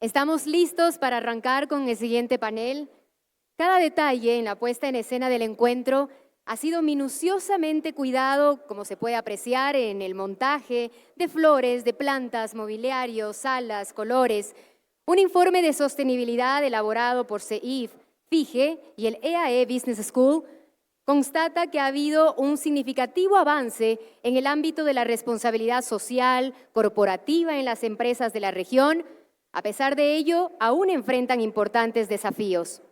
Estamos listos para arrancar con el siguiente panel. Cada detalle en la puesta en escena del encuentro ha sido minuciosamente cuidado, como se puede apreciar en el montaje de flores, de plantas, mobiliario, salas, colores. Un informe de sostenibilidad elaborado por CEIF, FIGE y el EAE Business School constata que ha habido un significativo avance en el ámbito de la responsabilidad social, corporativa en las empresas de la región. A pesar de ello, aún enfrentan importantes desafíos.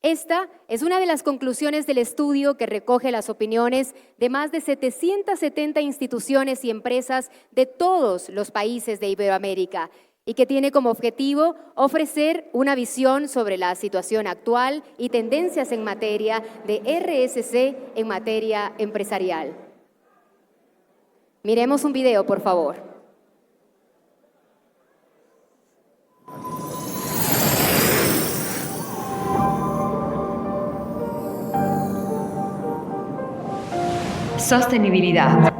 Esta es una de las conclusiones del estudio que recoge las opiniones de más de 770 instituciones y empresas de todos los países de Iberoamérica y que tiene como objetivo ofrecer una visión sobre la situación actual y tendencias en materia de RSC en materia empresarial. Miremos un video, por favor. Sostenibilidad.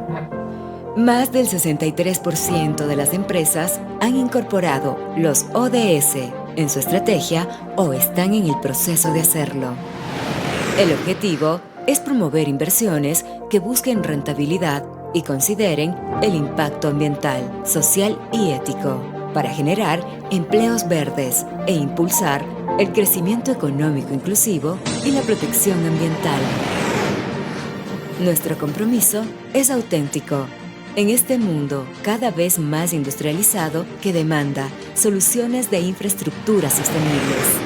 Más del 63% de las empresas han incorporado los ODS en su estrategia o están en el proceso de hacerlo. El objetivo es promover inversiones que busquen rentabilidad y consideren el impacto ambiental, social y ético para generar empleos verdes e impulsar el crecimiento económico inclusivo y la protección ambiental. Nuestro compromiso es auténtico. En este mundo cada vez más industrializado que demanda soluciones de infraestructuras sostenibles.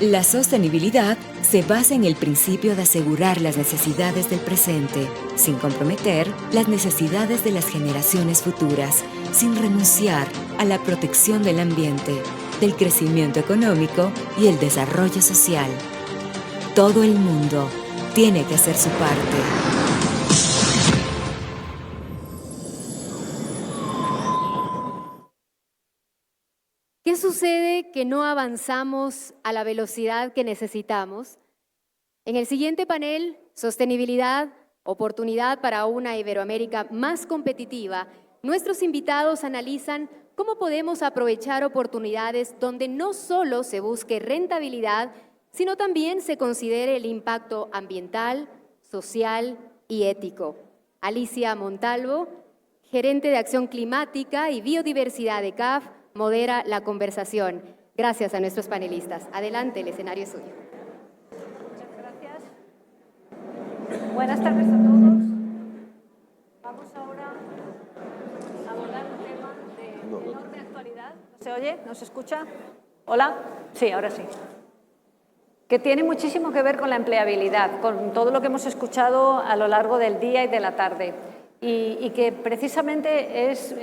La sostenibilidad se basa en el principio de asegurar las necesidades del presente, sin comprometer las necesidades de las generaciones futuras, sin renunciar a la protección del ambiente, del crecimiento económico y el desarrollo social. Todo el mundo tiene que hacer su parte. ¿Qué sucede que no avanzamos a la velocidad que necesitamos? En el siguiente panel, Sostenibilidad, oportunidad para una Iberoamérica más competitiva, nuestros invitados analizan cómo podemos aprovechar oportunidades donde no solo se busque rentabilidad, sino también se considere el impacto ambiental, social y ético. Alicia Montalvo, gerente de Acción Climática y Biodiversidad de CAF, modera la conversación. Gracias a nuestros panelistas. Adelante, el escenario es suyo. Muchas gracias. Buenas tardes a todos. Vamos ahora a abordar un tema de enorme actualidad. ¿No se oye? ¿No se escucha? ¿Hola? Sí, ahora sí. Que tiene muchísimo que ver con la empleabilidad, con todo lo que hemos escuchado a lo largo del día y de la tarde. Y que precisamente es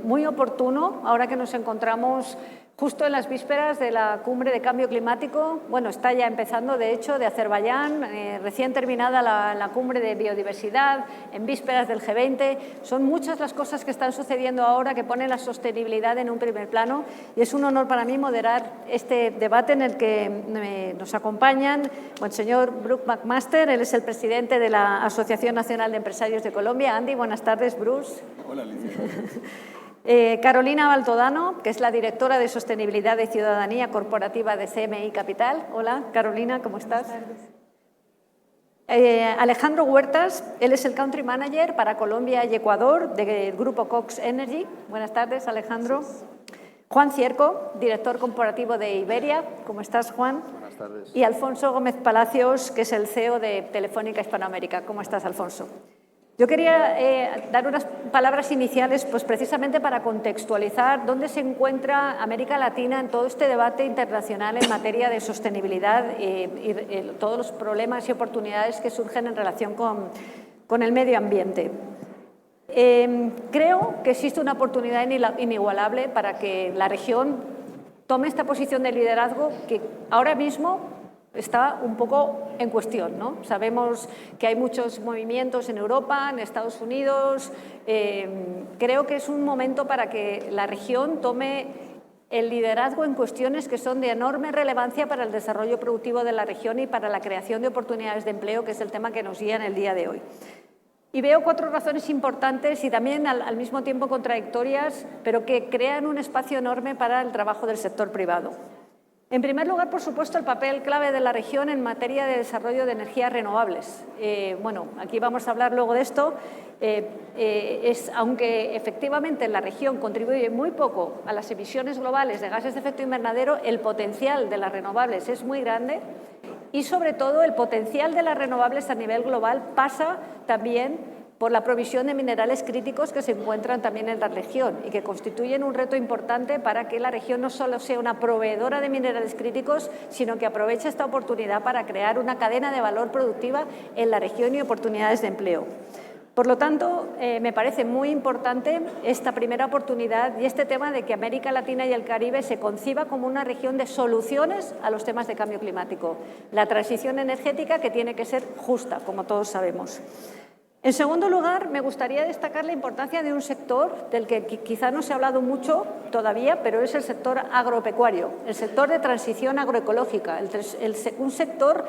muy oportuno, ahora que nos encontramos justo en las vísperas de la cumbre de cambio climático. Bueno, está ya empezando, de hecho, de Azerbaiyán, recién terminada la cumbre de biodiversidad, en vísperas del G20. Son muchas las cosas que están sucediendo ahora que ponen la sostenibilidad en un primer plano y es un honor para mí moderar este debate en el que nos acompañan el señor Bruce McMaster. Él es el presidente de la Asociación Nacional de Empresarios de Colombia. Andy, buenas tardes, Bruce. Hola, Alicia. Carolina Baltodano, que es la directora de Sostenibilidad y Ciudadanía Corporativa de CMI Capital. Hola, Carolina, ¿cómo estás? Buenas tardes. Alejandro Huertas, él es el Country Manager para Colombia y Ecuador del Grupo Cox Energy. Buenas tardes, Alejandro. Juan Cierco, director corporativo de Iberia. ¿Cómo estás, Juan? Buenas tardes. Y Alfonso Gómez Palacios, que es el CEO de Telefónica Hispanoamérica. ¿Cómo estás, Alfonso? Yo quería dar unas palabras iniciales pues precisamente para contextualizar dónde se encuentra América Latina en todo este debate internacional en materia de sostenibilidad y todos los problemas y oportunidades que surgen en relación con el medio ambiente. Creo que existe una oportunidad inigualable para que la región tome esta posición de liderazgo que ahora mismo está un poco en cuestión, ¿no? Sabemos que hay muchos movimientos en Europa, en Estados Unidos. Creo que es un momento para que la región tome el liderazgo en cuestiones que son de enorme relevancia para el desarrollo productivo de la región y para la creación de oportunidades de empleo, que es el tema que nos guía en el día de hoy. Y veo 4 razones importantes y también al mismo tiempo contradictorias, pero que crean un espacio enorme para el trabajo del sector privado. En primer lugar, por supuesto, el papel clave de la región en materia de desarrollo de energías renovables. Bueno, aquí vamos a hablar luego de esto. Aunque efectivamente la región contribuye muy poco a las emisiones globales de gases de efecto invernadero, el potencial de las renovables es muy grande y, sobre todo, el potencial de las renovables a nivel global pasa también por la provisión de minerales críticos que se encuentran también en la región y que constituyen un reto importante para que la región no solo sea una proveedora de minerales críticos, sino que aproveche esta oportunidad para crear una cadena de valor productiva en la región y oportunidades de empleo. Por lo tanto, me parece muy importante esta primera oportunidad y este tema de que América Latina y el Caribe se conciba como una región de soluciones a los temas de cambio climático. La transición energética que tiene que ser justa, como todos sabemos. En segundo lugar, me gustaría destacar la importancia de un sector del que quizá no se ha hablado mucho todavía, pero es el sector agropecuario, el sector de transición agroecológica, un sector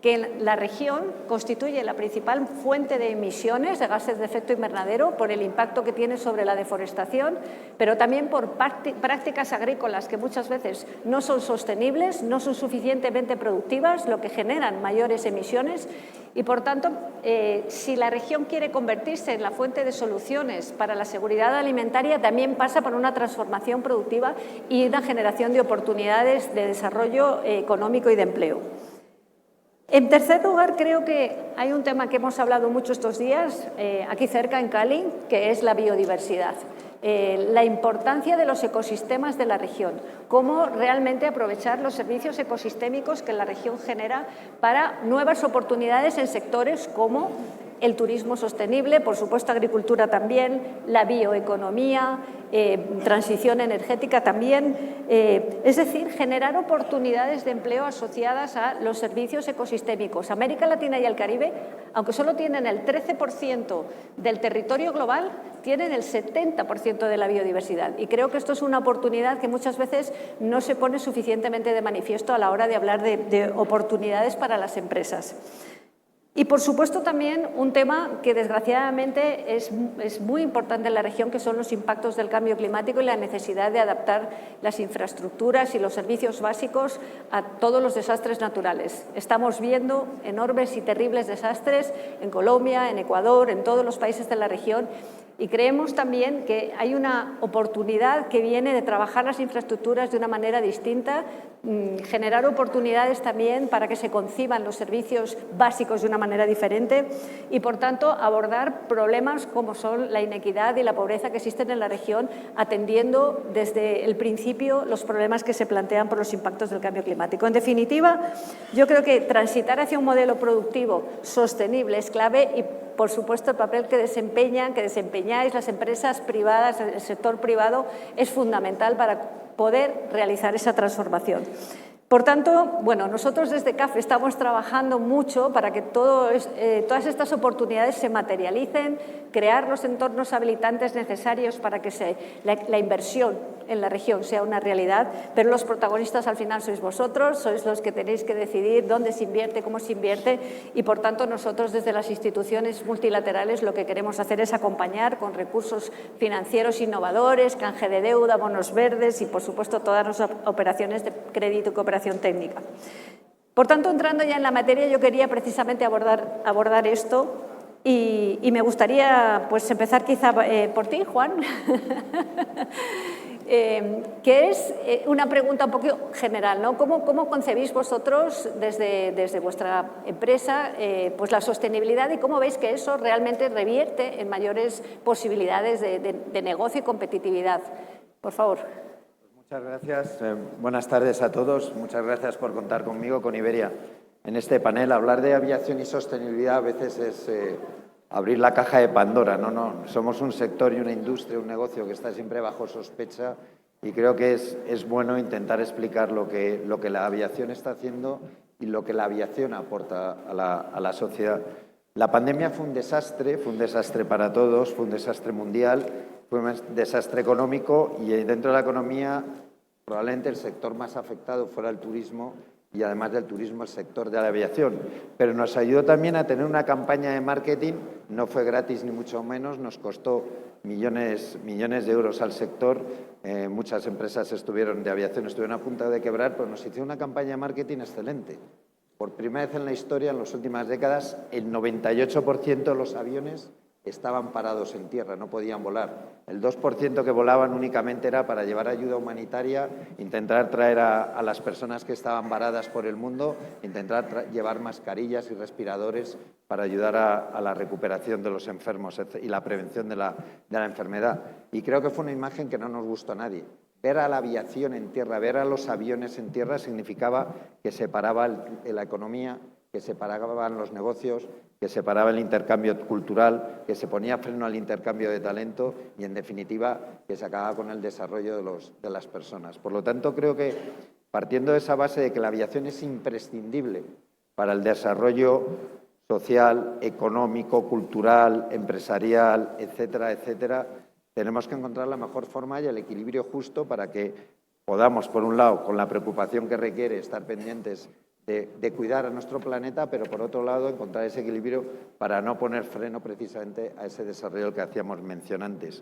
que en la región constituye la principal fuente de emisiones de gases de efecto invernadero por el impacto que tiene sobre la deforestación, pero también por prácticas agrícolas que muchas veces no son sostenibles, no son suficientemente productivas, lo que generan mayores emisiones y, por tanto, si la región quiere convertirse en la fuente de soluciones para la seguridad alimentaria, también pasa por una transformación productiva y una generación de oportunidades de desarrollo económico y de empleo. En tercer lugar, creo que hay un tema que hemos hablado mucho estos días, aquí cerca en Cali, que es la biodiversidad. La importancia de los ecosistemas de la región, cómo realmente aprovechar los servicios ecosistémicos que la región genera para nuevas oportunidades en sectores como el turismo sostenible, por supuesto agricultura también, la bioeconomía, transición energética también, es decir, generar oportunidades de empleo asociadas a los servicios ecosistémicos. América Latina y el Caribe, aunque solo tienen el 13% del territorio global, tienen el 70% de la biodiversidad. Y creo que esto es una oportunidad que muchas veces no se pone suficientemente de manifiesto a la hora de hablar de oportunidades para las empresas. Y, por supuesto, también un tema que, desgraciadamente, es muy importante en la región, que son los impactos del cambio climático y la necesidad de adaptar las infraestructuras y los servicios básicos a todos los desastres naturales. Estamos viendo enormes y terribles desastres en Colombia, en Ecuador, en todos los países de la región. Y creemos también que hay una oportunidad que viene de trabajar las infraestructuras de una manera distinta, generar oportunidades también para que se conciban los servicios básicos de una manera diferente y, por tanto, abordar problemas como son la inequidad y la pobreza que existen en la región, atendiendo desde el principio los problemas que se plantean por los impactos del cambio climático. En definitiva, yo creo que transitar hacia un modelo productivo sostenible es clave y, por supuesto, el papel que desempeñáis las empresas privadas, el sector privado, es fundamental para poder realizar esa transformación. Por tanto, bueno, nosotros desde CAF estamos trabajando mucho para que todas estas oportunidades se materialicen, crear los entornos habilitantes necesarios para que la inversión en la región sea una realidad, pero los protagonistas al final sois vosotros, sois los que tenéis que decidir dónde se invierte, cómo se invierte y, por tanto, nosotros desde las instituciones multilaterales lo que queremos hacer es acompañar con recursos financieros innovadores, canje de deuda, bonos verdes y, por supuesto, todas las operaciones de crédito y cooperación técnica. Por tanto, entrando ya en la materia, yo quería precisamente abordar esto y me gustaría pues empezar quizá por ti, Juan, que es una pregunta un poco general, ¿no? ¿Cómo concebís vosotros desde vuestra empresa pues la sostenibilidad y cómo veis que eso realmente revierte en mayores posibilidades de negocio y competitividad? Por favor. Muchas gracias. Buenas tardes a todos. Muchas gracias por contar conmigo, con Iberia, en este panel. Hablar de aviación y sostenibilidad a veces es abrir la caja de Pandora. No, somos un sector y una industria, un negocio que está siempre bajo sospecha y creo que es bueno intentar explicar lo que la aviación está haciendo y lo que la aviación aporta a la sociedad. La pandemia fue un desastre para todos, fue un desastre mundial. Fue un desastre económico y dentro de la economía probablemente el sector más afectado fuera el turismo y además del turismo el sector de la aviación. Pero nos ayudó también a tener una campaña de marketing no fue gratis ni mucho menos, nos costó millones de euros al sector. Muchas empresas de aviación estuvieron a punto de quebrar, pero nos hizo una campaña de marketing excelente. Por primera vez en la historia, en las últimas décadas, el 98% de los aviones estaban parados en tierra, no podían volar. El 2% que volaban únicamente era para llevar ayuda humanitaria, intentar traer a las personas que estaban varadas por el mundo, intentar llevar mascarillas y respiradores para ayudar a la recuperación de los enfermos y la prevención de la enfermedad. Y creo que fue una imagen que no nos gustó a nadie. Ver a la aviación en tierra, ver a los aviones en tierra significaba que se paraba la economía, que se paraban los negocios, que se paraba el intercambio cultural, que se ponía freno al intercambio de talento y, en definitiva, que se acababa con el desarrollo de las personas. Por lo tanto, creo que, partiendo de esa base de que la aviación es imprescindible para el desarrollo social, económico, cultural, empresarial, etcétera, etcétera, tenemos que encontrar la mejor forma y el equilibrio justo para que podamos, por un lado, con la preocupación que requiere estar pendientes de cuidar a nuestro planeta, pero por otro lado encontrar ese equilibrio para no poner freno precisamente a ese desarrollo que hacíamos mención antes.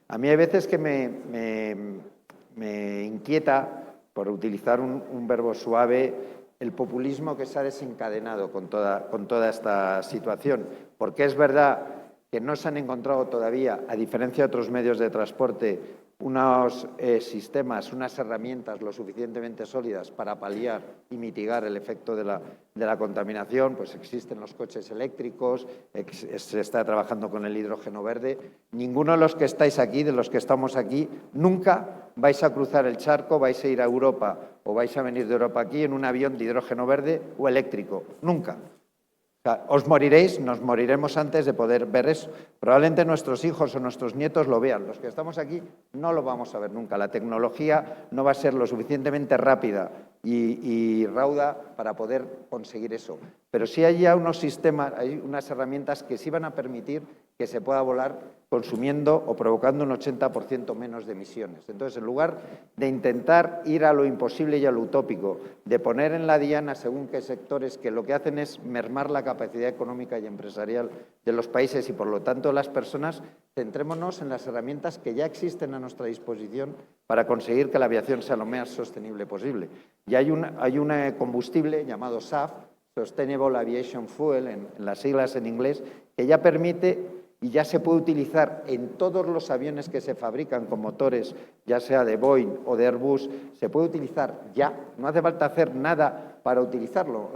A mí hay veces que me inquieta, por utilizar un verbo suave, el populismo que se ha desencadenado con toda esta situación, porque es verdad que no se han encontrado todavía, a diferencia de otros medios de transporte, unos sistemas, unas herramientas lo suficientemente sólidas para paliar y mitigar el efecto de la contaminación. Pues existen los coches eléctricos, se está trabajando con el hidrógeno verde. Ninguno de los que estáis aquí, de los que estamos aquí, nunca vais a cruzar el charco, vais a ir a Europa o vais a venir de Europa aquí en un avión de hidrógeno verde o eléctrico. Nunca. O sea, os moriréis, nos moriremos antes de poder ver eso. Probablemente nuestros hijos o nuestros nietos lo vean. Los que estamos aquí no lo vamos a ver nunca. La tecnología no va a ser lo suficientemente rápida y rauda para poder conseguir eso. Pero sí hay ya unos sistemas, hay unas herramientas que sí van a permitir que se pueda volar consumiendo o provocando un 80% menos de emisiones. Entonces, en lugar de intentar ir a lo imposible y a lo utópico, de poner en la diana según qué sectores que lo que hacen es mermar la capacidad económica y empresarial de los países y, por lo tanto, las personas, centrémonos en las herramientas que ya existen a nuestra disposición para conseguir que la aviación sea lo más sostenible posible. Y hay un combustible llamado SAF, Sustainable Aviation Fuel, en las siglas en inglés, que ya permite y ya se puede utilizar en todos los aviones que se fabrican con motores, ya sea de Boeing o de Airbus, se puede utilizar ya, no hace falta hacer nada para utilizarlo,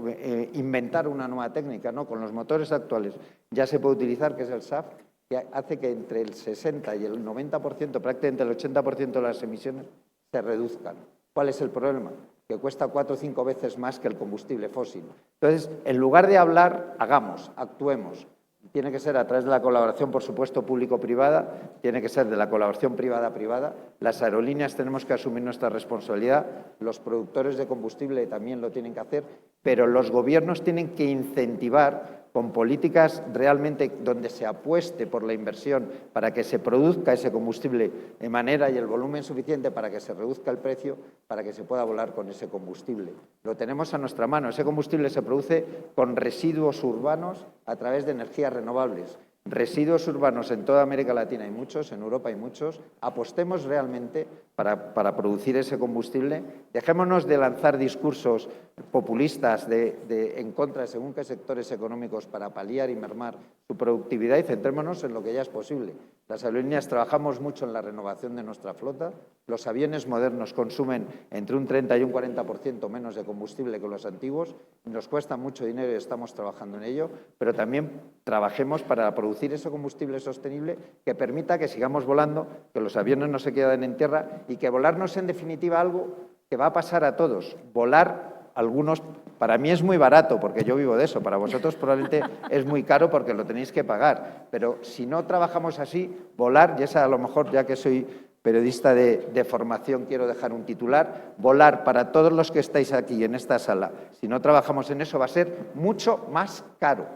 inventar una nueva técnica, ¿no? Con los motores actuales ya se puede utilizar, que es el SAF, que hace que entre el 60 y el 90%, prácticamente el 80% de las emisiones se reduzcan. ¿Cuál es el problema? Que cuesta 4 o 5 veces más que el combustible fósil. Entonces, en lugar de hablar, hagamos, actuemos. Tiene que ser a través de la colaboración, por supuesto, público-privada, tiene que ser de la colaboración privada-privada. Las aerolíneas tenemos que asumir nuestra responsabilidad, los productores de combustible también lo tienen que hacer, pero los gobiernos tienen que incentivar con políticas realmente donde se apueste por la inversión para que se produzca ese combustible de manera y el volumen suficiente para que se reduzca el precio, para que se pueda volar con ese combustible. Lo tenemos a nuestra mano. Ese combustible se produce con residuos urbanos a través de energías renovables. Residuos urbanos en toda América Latina hay muchos, en Europa hay muchos. Apostemos realmente para producir ese combustible. Dejémonos de lanzar discursos populistas en contra de según qué sectores económicos para paliar y mermar su productividad y centrémonos en lo que ya es posible. Las aerolíneas trabajamos mucho en la renovación de nuestra flota. Los aviones modernos consumen entre un 30 y un 40% menos de combustible que los antiguos. Nos cuesta mucho dinero y estamos trabajando en ello, pero también trabajemos para producir ese combustible sostenible que permita que sigamos volando, que los aviones no se queden en tierra y que volar no sea en definitiva algo que va a pasar a todos. Volar, algunos, para mí es muy barato porque yo vivo de eso, para vosotros probablemente es muy caro porque lo tenéis que pagar, pero si no trabajamos así, volar, y esa a lo mejor, ya que soy periodista de formación, quiero dejar un titular, volar para todos los que estáis aquí en esta sala, si no trabajamos en eso va a ser mucho más caro.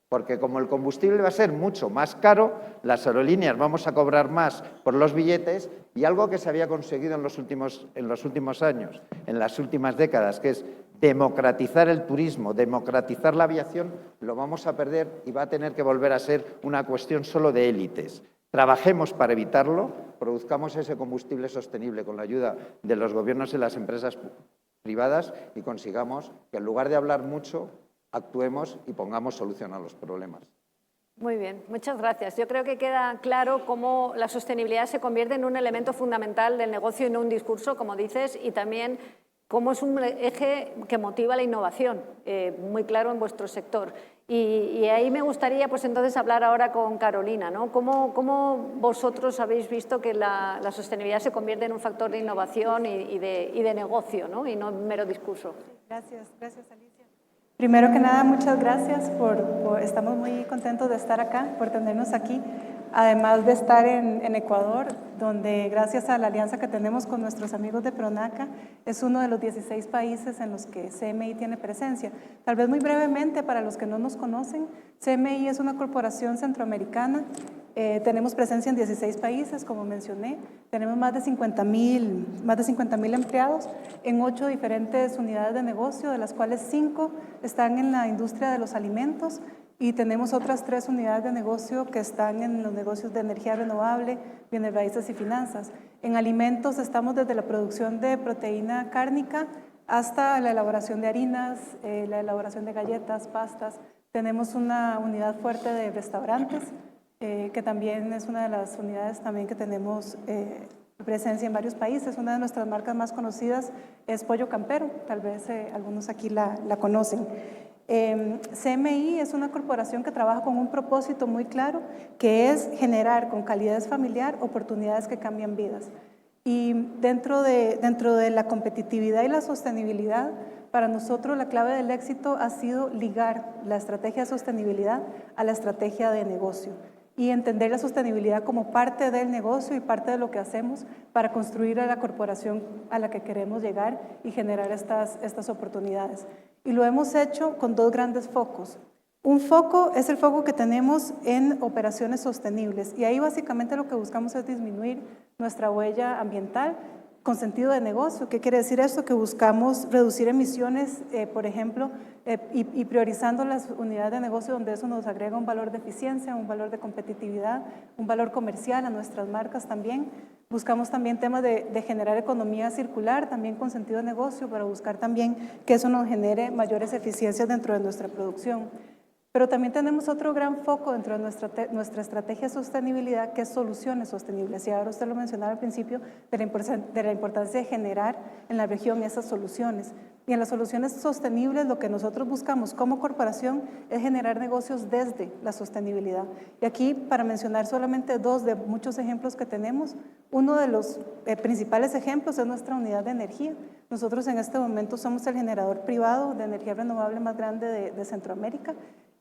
porque como el combustible va a ser mucho más caro, las aerolíneas vamos a cobrar más por los billetes, y algo que se había conseguido en los últimos años, en las últimas décadas, que es democratizar el turismo, democratizar la aviación, lo vamos a perder y va a tener que volver a ser una cuestión solo de élites. Trabajemos para evitarlo, produzcamos ese combustible sostenible con la ayuda de los gobiernos y las empresas privadas y consigamos que en lugar de hablar mucho, actuemos y pongamos solución a los problemas. Muy bien, muchas gracias. Yo creo que queda claro cómo la sostenibilidad se convierte en un elemento fundamental del negocio y no un discurso, como dices, y también cómo es un eje que motiva la innovación, muy claro en vuestro sector. Y ahí me gustaría pues entonces hablar ahora con Carolina, ¿no? ¿Cómo vosotros habéis visto que la sostenibilidad se convierte en un factor de innovación y de negocio, ¿no? Y no un mero discurso? Gracias, Alicia. Primero que nada, muchas gracias estamos muy contentos de estar acá, por tenernos aquí, además de estar en Ecuador, donde gracias a la alianza que tenemos con nuestros amigos de Pronaca, es uno de los 16 países en los que CMI tiene presencia. Tal vez muy brevemente, para los que no nos conocen, CMI es una corporación centroamericana. Tenemos presencia en 16 países, como mencioné. Tenemos más de 50,000 empleados en 8 diferentes unidades de negocio, de las cuales 5 están en la industria de los alimentos, y tenemos otras 3 unidades de negocio que están en los negocios de energía renovable, bienes raíces y finanzas. En alimentos estamos desde la producción de proteína cárnica hasta la elaboración de harinas, la elaboración de galletas, pastas. Tenemos una unidad fuerte de restaurantes, que también es una de las unidades también que tenemos presencia en varios países. Una de nuestras marcas más conocidas es Pollo Campero, tal vez algunos aquí la conocen. CMI es una corporación que trabaja con un propósito muy claro, que es generar con calidez familiar oportunidades que cambian vidas. Y dentro de la competitividad y la sostenibilidad, para nosotros la clave del éxito ha sido ligar la estrategia de sostenibilidad a la estrategia de negocio y entender la sostenibilidad como parte del negocio y parte de lo que hacemos para construir a la corporación a la que queremos llegar y generar estas oportunidades. Y lo hemos hecho con 2 grandes focos. Un foco es el foco que tenemos en operaciones sostenibles, y ahí básicamente lo que buscamos es disminuir nuestra huella ambiental con sentido de negocio. ¿Qué quiere decir esto? Que buscamos reducir emisiones, por ejemplo, y priorizando las unidades de negocio donde eso nos agrega un valor de eficiencia, un valor de competitividad, un valor comercial a nuestras marcas también. Buscamos también temas de generar economía circular, también con sentido de negocio, para buscar también que eso nos genere mayores eficiencias dentro de nuestra producción. Pero también tenemos otro gran foco dentro de nuestra estrategia de sostenibilidad, que es soluciones sostenibles. Y ahora usted lo mencionaba al principio, de la importancia de generar en la región esas soluciones. Y en las soluciones sostenibles lo que nosotros buscamos como corporación es generar negocios desde la sostenibilidad. Y aquí, para mencionar solamente 2 de muchos ejemplos que tenemos, uno de los principales ejemplos es nuestra unidad de energía. Nosotros en este momento somos el generador privado de energía renovable más grande de Centroamérica,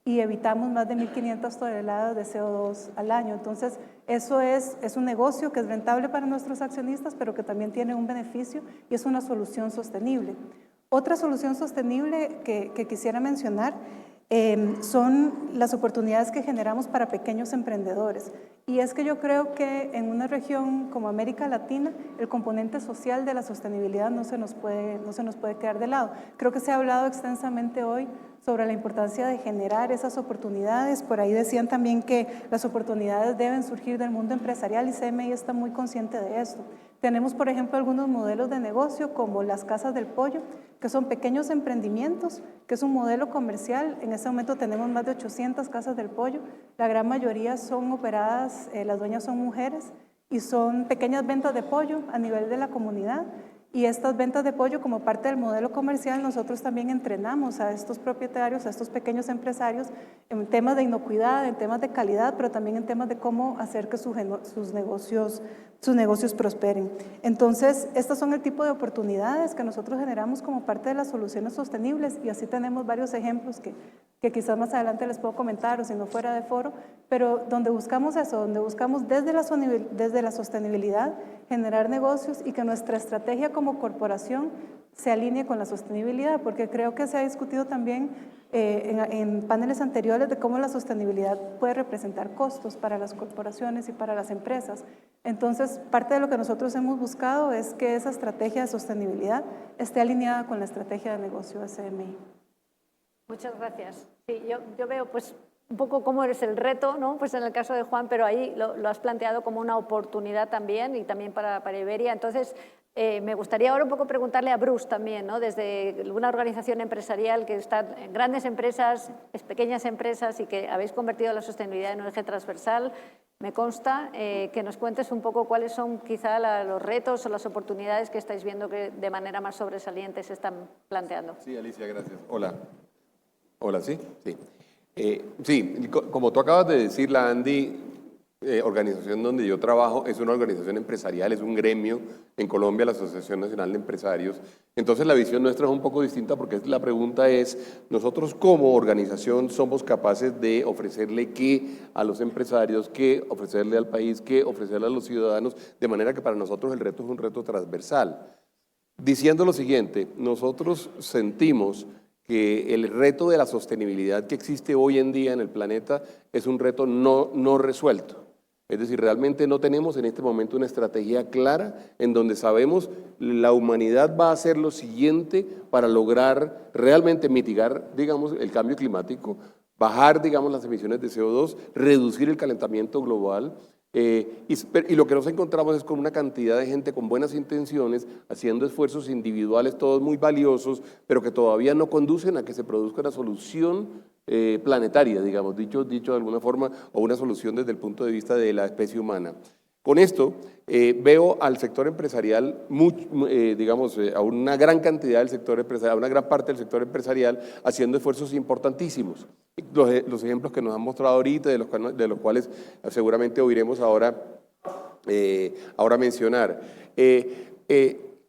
y evitamos más de 1.500 toneladas de CO2 al año. Entonces, eso es un negocio que es rentable para nuestros accionistas, pero que también tiene un beneficio y es una solución sostenible. Otra solución sostenible que quisiera mencionar son las oportunidades que generamos para pequeños emprendedores. Y es que yo creo que en una región como América Latina, el componente social de la sostenibilidad no se nos puede quedar de lado. Creo que se ha hablado extensamente hoy sobre la importancia de generar esas oportunidades. Por ahí decían también que las oportunidades deben surgir del mundo empresarial, y CMI está muy consciente de esto. Tenemos, por ejemplo, algunos modelos de negocio como las casas del pollo, que son pequeños emprendimientos, que es un modelo comercial. En este momento tenemos más de 800 casas del pollo. La gran mayoría son operadas, las dueñas son mujeres, y son pequeñas ventas de pollo a nivel de la comunidad. Y estas ventas de pollo, como parte del modelo comercial, nosotros también entrenamos a estos propietarios, a estos pequeños empresarios, en temas de inocuidad, en temas de calidad, pero también en temas de cómo hacer que sus negocios prosperen. Entonces, estas son el tipo de oportunidades que nosotros generamos como parte de las soluciones sostenibles, y así tenemos varios ejemplos que que quizás más adelante les puedo comentar o si no fuera de foro, pero donde buscamos eso, donde buscamos desde la sostenibilidad generar negocios y que nuestra estrategia como corporación se alinee con la sostenibilidad, porque creo que se ha discutido también en paneles anteriores de cómo la sostenibilidad puede representar costos para las corporaciones y para las empresas. Entonces, parte de lo que nosotros hemos buscado es que esa estrategia de sostenibilidad esté alineada con la estrategia de negocio de CMI. Muchas gracias. Sí, yo veo pues un poco cómo es el reto, ¿no? Pues en el caso de Juan, pero ahí lo has planteado como una oportunidad también y también para Iberia. Entonces, me gustaría ahora un poco preguntarle a Bruce también, ¿no? Desde una organización empresarial que está en grandes empresas, pequeñas empresas y que habéis convertido la sostenibilidad en un eje transversal. Me consta que nos cuentes un poco cuáles son quizá los retos o las oportunidades que estáis viendo que de manera más sobresaliente se están planteando. Sí, Alicia, gracias. Hola. Hola, ¿sí? Sí. Sí, como tú acabas de decir, la ANDI, organización donde yo trabajo, es una organización empresarial, es un gremio en Colombia, la Asociación Nacional de Empresarios. Entonces la visión nuestra es un poco distinta porque la pregunta es, nosotros como organización somos capaces de ofrecerle qué a los empresarios, qué ofrecerle al país, qué ofrecerle a los ciudadanos, de manera que para nosotros el reto es un reto transversal. Diciendo lo siguiente, nosotros sentimos que el reto de la sostenibilidad que existe hoy en día en el planeta es un reto no resuelto. Es decir, realmente no tenemos en este momento una estrategia clara en donde sabemos la humanidad va a hacer lo siguiente para lograr realmente mitigar, digamos, el cambio climático, bajar, digamos, las emisiones de CO2, reducir el calentamiento global. Y lo que nos encontramos es con una cantidad de gente con buenas intenciones, haciendo esfuerzos individuales, todos muy valiosos, pero que todavía no conducen a que se produzca una solución planetaria, digamos, dicho de alguna forma, o una solución desde el punto de vista de la especie humana. Con esto veo al sector empresarial, digamos, a una gran cantidad del sector empresarial, a una gran parte del sector empresarial haciendo esfuerzos importantísimos. Los ejemplos que nos han mostrado ahorita, de los cuales seguramente oiremos ahora mencionar.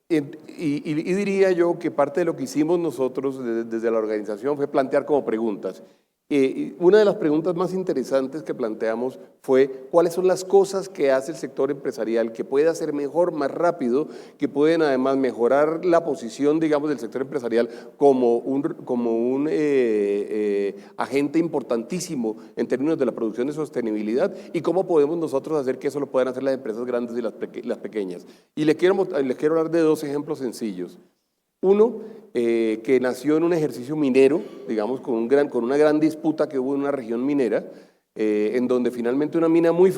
Y diría yo que parte de lo que hicimos nosotros desde la organización fue plantear como preguntas. Una de las preguntas más interesantes que planteamos fue cuáles son las cosas que hace el sector empresarial que puede hacer mejor, más rápido, que pueden además mejorar la posición, digamos, del sector empresarial como un agente importantísimo en términos de la producción de sostenibilidad y cómo podemos nosotros hacer que eso lo puedan hacer las empresas grandes y las pequeñas. Y les quiero hablar de dos ejemplos sencillos. Uno, que nació en un ejercicio minero, digamos, con una gran disputa que hubo en una región minera, en donde finalmente una mina muy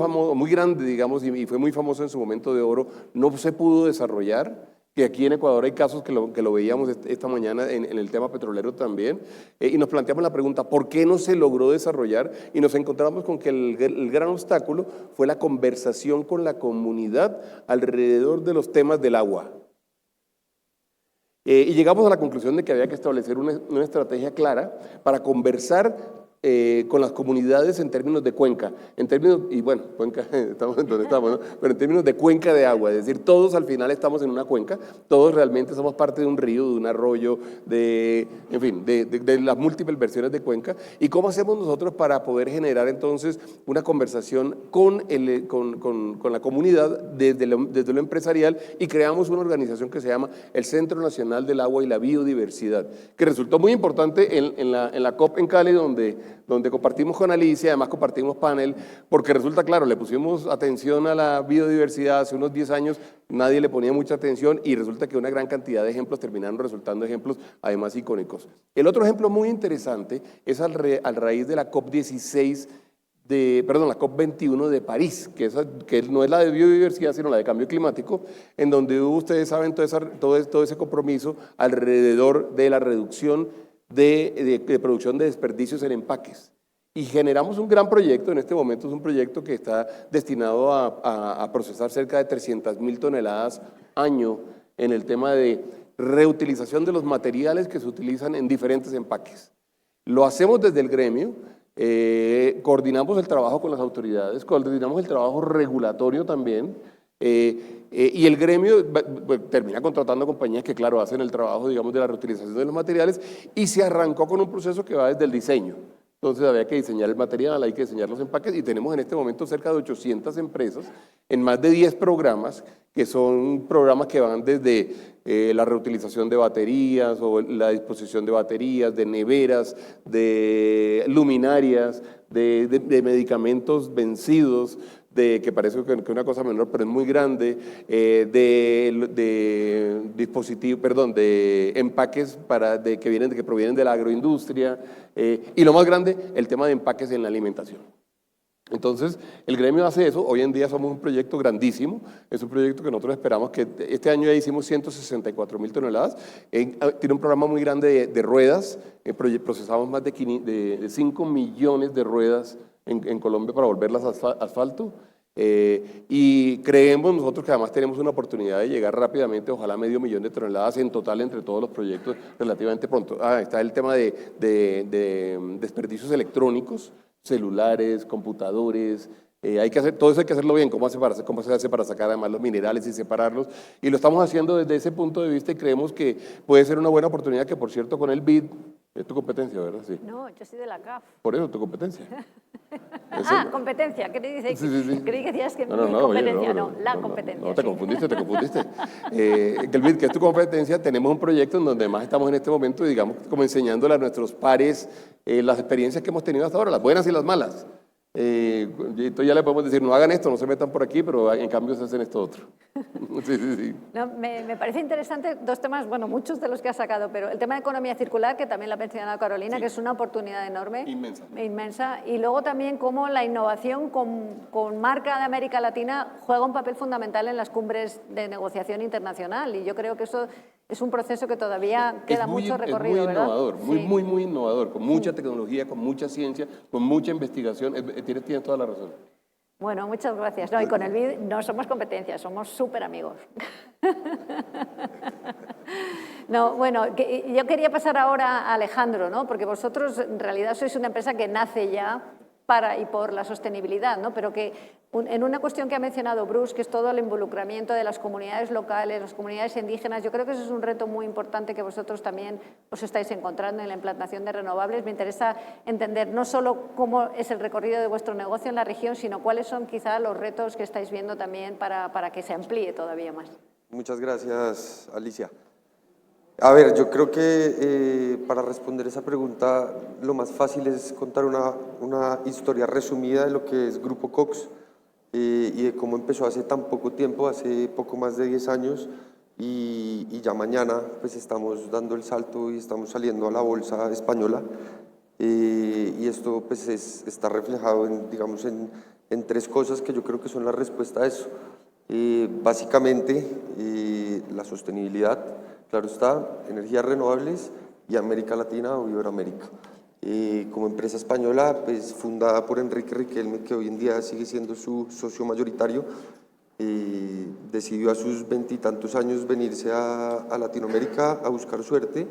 grande, digamos, y fue muy famosa en su momento de oro, no se pudo desarrollar, que aquí en Ecuador hay casos que lo veíamos esta mañana en el tema petrolero también, y nos planteamos la pregunta, ¿por qué no se logró desarrollar? Y nos encontramos con que el gran obstáculo fue la conversación con la comunidad alrededor de los temas del agua. Y llegamos a la conclusión de que había que establecer una estrategia clara para conversar con las comunidades en términos de cuenca, cuenca, estamos en donde estamos, ¿no? Pero en términos de cuenca de agua, es decir, todos al final estamos en una cuenca, todos realmente somos parte de un río, de un arroyo, en fin, de las múltiples versiones de cuenca, y cómo hacemos nosotros para poder generar entonces una conversación con la comunidad desde lo empresarial, y creamos una organización que se llama el Centro Nacional del Agua y la Biodiversidad, que resultó muy importante en la COP en Cali, donde compartimos con Alicia, además compartimos panel, porque resulta, claro, le pusimos atención a la biodiversidad hace unos 10 años, nadie le ponía mucha atención y resulta que una gran cantidad de ejemplos terminaron resultando ejemplos además icónicos. El otro ejemplo muy interesante es al raíz de la COP16, la COP21 de París, que no es la de biodiversidad, sino la de cambio climático, en donde ustedes saben todo ese compromiso alrededor de la reducción de producción de desperdicios en empaques. Y generamos un gran proyecto, en este momento es un proyecto que está destinado a procesar cerca de 300.000 toneladas año en el tema de reutilización de los materiales que se utilizan en diferentes empaques. Lo hacemos desde el gremio, coordinamos el trabajo con las autoridades, coordinamos el trabajo regulatorio también, Y el gremio termina contratando compañías que, claro, hacen el trabajo, digamos, de la reutilización de los materiales, y se arrancó con un proceso que va desde el diseño. Entonces había que diseñar el material, hay que diseñar los empaques, y tenemos en este momento cerca de 800 empresas en más de 10 programas, que son programas que van desde la reutilización de baterías o la disposición de baterías, de neveras, de luminarias, de medicamentos vencidos, que parece que una cosa menor, pero es muy grande, de dispositivos, perdón, de empaques que provienen de la agroindustria, y lo más grande, el tema de empaques en la alimentación. Entonces, el gremio hace eso. Hoy en día somos un proyecto grandísimo. Es un proyecto que nosotros esperamos que este año ya hicimos 164.000 toneladas. Tiene un programa muy grande de ruedas. Procesamos más de 5 millones de ruedas en Colombia para volverlas asfalto. Y creemos nosotros que además tenemos una oportunidad de llegar rápidamente, ojalá 500.000 de toneladas en total entre todos los proyectos relativamente pronto. Está el tema de desperdicios electrónicos, celulares, computadores. Todo eso hay que hacerlo bien. ¿Cómo se hace para sacar además los minerales y separarlos? Y lo estamos haciendo desde ese punto de vista, y creemos que puede ser una buena oportunidad, que por cierto con el BID, es tu competencia, ¿verdad? Sí. No, yo soy de la CAF. Por eso, tu competencia. Competencia. ¿Qué te dice? Sí. Creí que decías que No, mi competencia, no, la no, competencia. No, te confundiste. Que el BID, que es tu competencia, tenemos un proyecto en donde más estamos en este momento, digamos, como enseñándole a nuestros pares las experiencias que hemos tenido hasta ahora, las buenas y las malas. Entonces ya le podemos decir, no hagan esto, no se metan por aquí, pero en cambio se hacen esto otro. Sí. No, me parece interesante dos temas, bueno, muchos de los que has sacado, pero el tema de economía circular, que también la ha mencionado Carolina, que es una oportunidad enorme. Inmensa. Y luego también cómo la innovación con marca de América Latina juega un papel fundamental en las cumbres de negociación internacional. Y yo creo que eso es un proceso que todavía queda mucho recorrido, es muy ¿verdad? innovador, Sí. muy innovador, con mucha tecnología, con mucha ciencia, con mucha investigación. Tienes toda la razón. Bueno, muchas gracias. No, y con el BID no somos competencia, somos súper amigos. No, bueno, yo quería pasar ahora a Alejandro, ¿no? Porque vosotros en realidad sois una empresa que nace ya para y por la sostenibilidad, ¿no? Pero que en una cuestión que ha mencionado Bruce, que es todo el involucramiento de las comunidades locales, las comunidades indígenas, yo creo que ese es un reto muy importante que vosotros también os estáis encontrando en la implantación de renovables. Me interesa entender no solo cómo es el recorrido de vuestro negocio en la región, sino cuáles son quizá los retos que estáis viendo también para que se amplíe todavía más. Muchas gracias, Alicia. A ver, yo creo que para responder esa pregunta lo más fácil es contar una historia resumida de lo que es Grupo Cox y de cómo empezó hace tan poco tiempo, hace poco más de 10 años, y ya mañana pues estamos dando el salto y estamos saliendo a la bolsa española, y esto pues está reflejado digamos, en tres cosas que yo creo que son la respuesta a eso. Básicamente la sostenibilidad, claro está, energías renovables y América Latina o Iberoamérica. Como empresa española, pues fundada por Enrique Riquelme, que hoy en día sigue siendo su socio mayoritario, decidió a sus 20 y tantos años venirse a Latinoamérica a buscar suerte,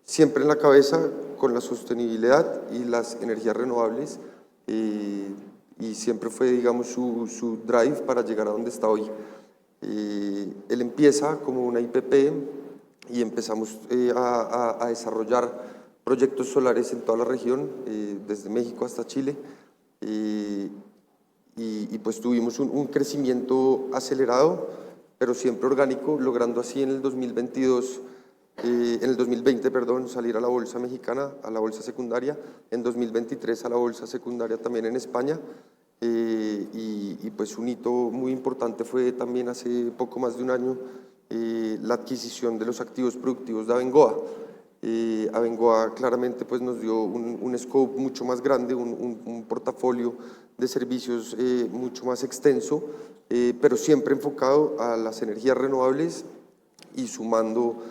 siempre en la cabeza con la sostenibilidad y las energías renovables, y siempre fue, digamos, su drive para llegar a donde está hoy. Él empieza como una IPP y empezamos a desarrollar proyectos solares en toda la región, desde México hasta Chile, y pues tuvimos un crecimiento acelerado, pero siempre orgánico, logrando así en el 2020, salir a la bolsa mexicana, a la bolsa secundaria, en 2023 a la bolsa secundaria también en España, y pues un hito muy importante fue también hace poco más de un año la adquisición de los activos productivos de Abengoa. Abengoa claramente pues nos dio un scope mucho más grande, un portafolio de servicios mucho más extenso, pero siempre enfocado a las energías renovables y sumando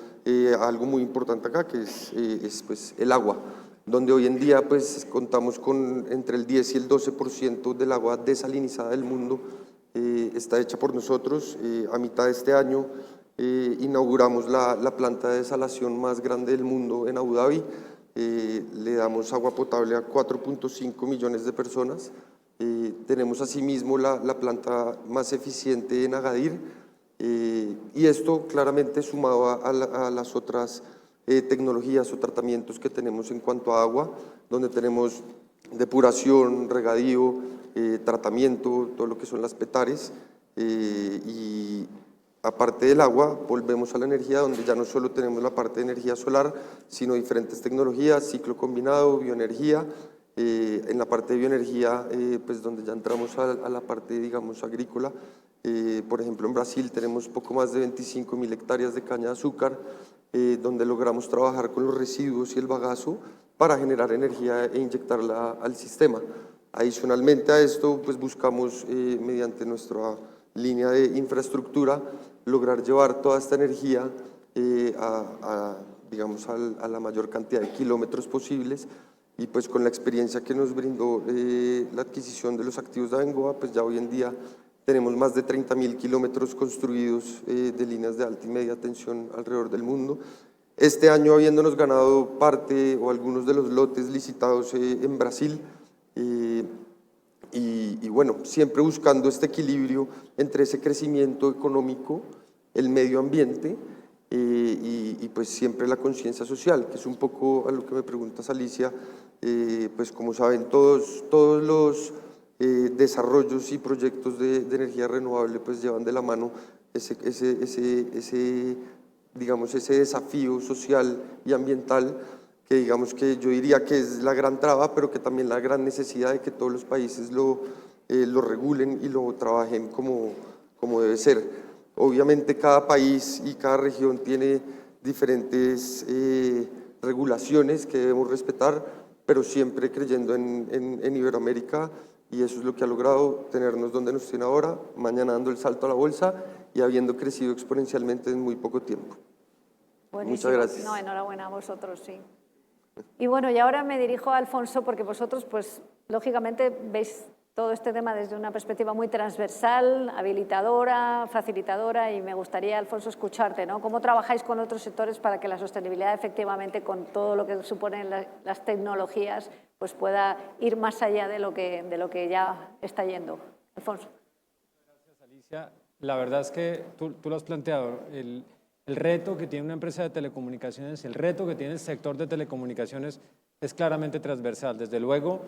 algo muy importante acá, que es pues el agua, donde hoy en día pues contamos con entre el 10 y el 12% del agua desalinizada del mundo está hecha por nosotros. A mitad de este año inauguramos la planta de desalación más grande del mundo en Abu Dhabi. Le damos agua potable a 4.5 millones de personas, Tenemos asimismo la planta más eficiente en Agadir, y esto claramente sumado a las otras tecnologías o tratamientos que tenemos en cuanto a agua, donde tenemos depuración, regadío, tratamiento, todo lo que son las petares, y aparte del agua, volvemos a la energía, donde ya no solo tenemos la parte de energía solar, sino diferentes tecnologías, ciclo combinado, bioenergía. En la parte de bioenergía, pues donde ya entramos a la parte, digamos, agrícola. Por ejemplo, en Brasil tenemos poco más de 25.000 hectáreas de caña de azúcar, donde logramos trabajar con los residuos y el bagazo para generar energía e inyectarla al sistema. Adicionalmente a esto, pues buscamos, mediante nuestra línea de infraestructura, lograr llevar toda esta energía digamos, a la mayor cantidad de kilómetros posibles, y pues con la experiencia que nos brindó la adquisición de los activos de Abengoa, pues ya hoy en día tenemos más de 30.000 kilómetros construidos de líneas de alta y media tensión alrededor del mundo. Este año, habiéndonos ganado parte o algunos de los lotes licitados en Brasil, y bueno, siempre buscando este equilibrio entre ese crecimiento económico, el medio ambiente, y pues siempre la conciencia social, que es un poco a lo que me preguntas, Alicia. Pues como saben, todos los desarrollos y proyectos de energía renovable pues llevan de la mano digamos, ese desafío social y ambiental, que digamos que yo diría que es la gran traba, pero que también la gran necesidad de que todos los países lo regulen y lo trabajen como debe ser. Obviamente cada país y cada región tiene diferentes regulaciones que debemos respetar, pero siempre creyendo en Iberoamérica, y eso es lo que ha logrado tenernos donde nos tiene ahora, mañana dando el salto a la bolsa y habiendo crecido exponencialmente en muy poco tiempo. Buenísimo. Muchas gracias. No, enhorabuena a vosotros, sí. Y bueno, y ahora me dirijo a Alfonso, porque vosotros, pues, lógicamente veis todo este tema desde una perspectiva muy transversal, habilitadora, facilitadora, y me gustaría, Alfonso, escucharte, ¿no? ¿Cómo trabajáis con otros sectores para que la sostenibilidad, efectivamente, con todo lo que suponen las tecnologías, pues pueda ir más allá de lo que ya está yendo? Alfonso. Gracias, Alicia. La verdad es que tú lo has planteado, el reto que tiene una empresa de telecomunicaciones, el reto que tiene el sector de telecomunicaciones es claramente transversal. Desde luego,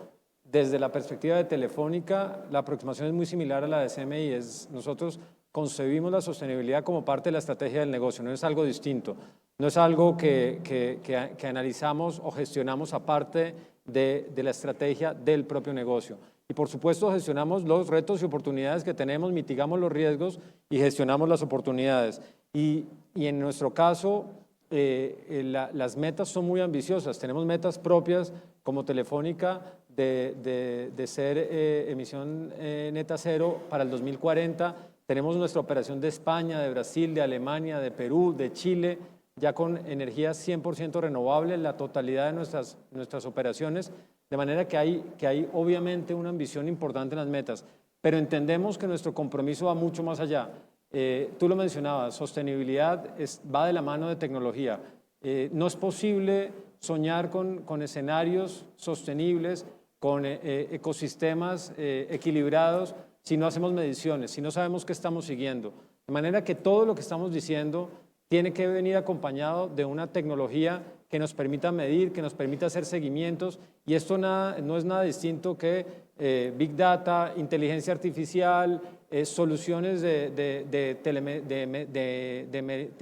desde la perspectiva de Telefónica, la aproximación es muy similar a la de CMI. Nosotros concebimos la sostenibilidad como parte de la estrategia del negocio, no es algo distinto, no es algo que analizamos o gestionamos aparte de la estrategia del propio negocio. Y por supuesto gestionamos los retos y oportunidades que tenemos, mitigamos los riesgos y gestionamos las oportunidades. Y en nuestro caso, las metas son muy ambiciosas. Tenemos metas propias como Telefónica de ser emisión neta cero para el 2040. Tenemos nuestra operación de España, de Brasil, de Alemania, de Perú, de Chile, ya con energía 100% renovable en la totalidad de nuestras operaciones, de manera que hay obviamente una ambición importante en las metas, pero entendemos que nuestro compromiso va mucho más allá. Tú lo mencionabas, sostenibilidad va de la mano de tecnología. No es posible soñar con escenarios sostenibles, con ecosistemas equilibrados, si no hacemos mediciones, si no sabemos qué estamos siguiendo. De manera que todo lo que estamos diciendo tiene que venir acompañado de una tecnología que nos permita medir, que nos permita hacer seguimientos, y esto no es nada distinto que Big Data, inteligencia artificial, soluciones de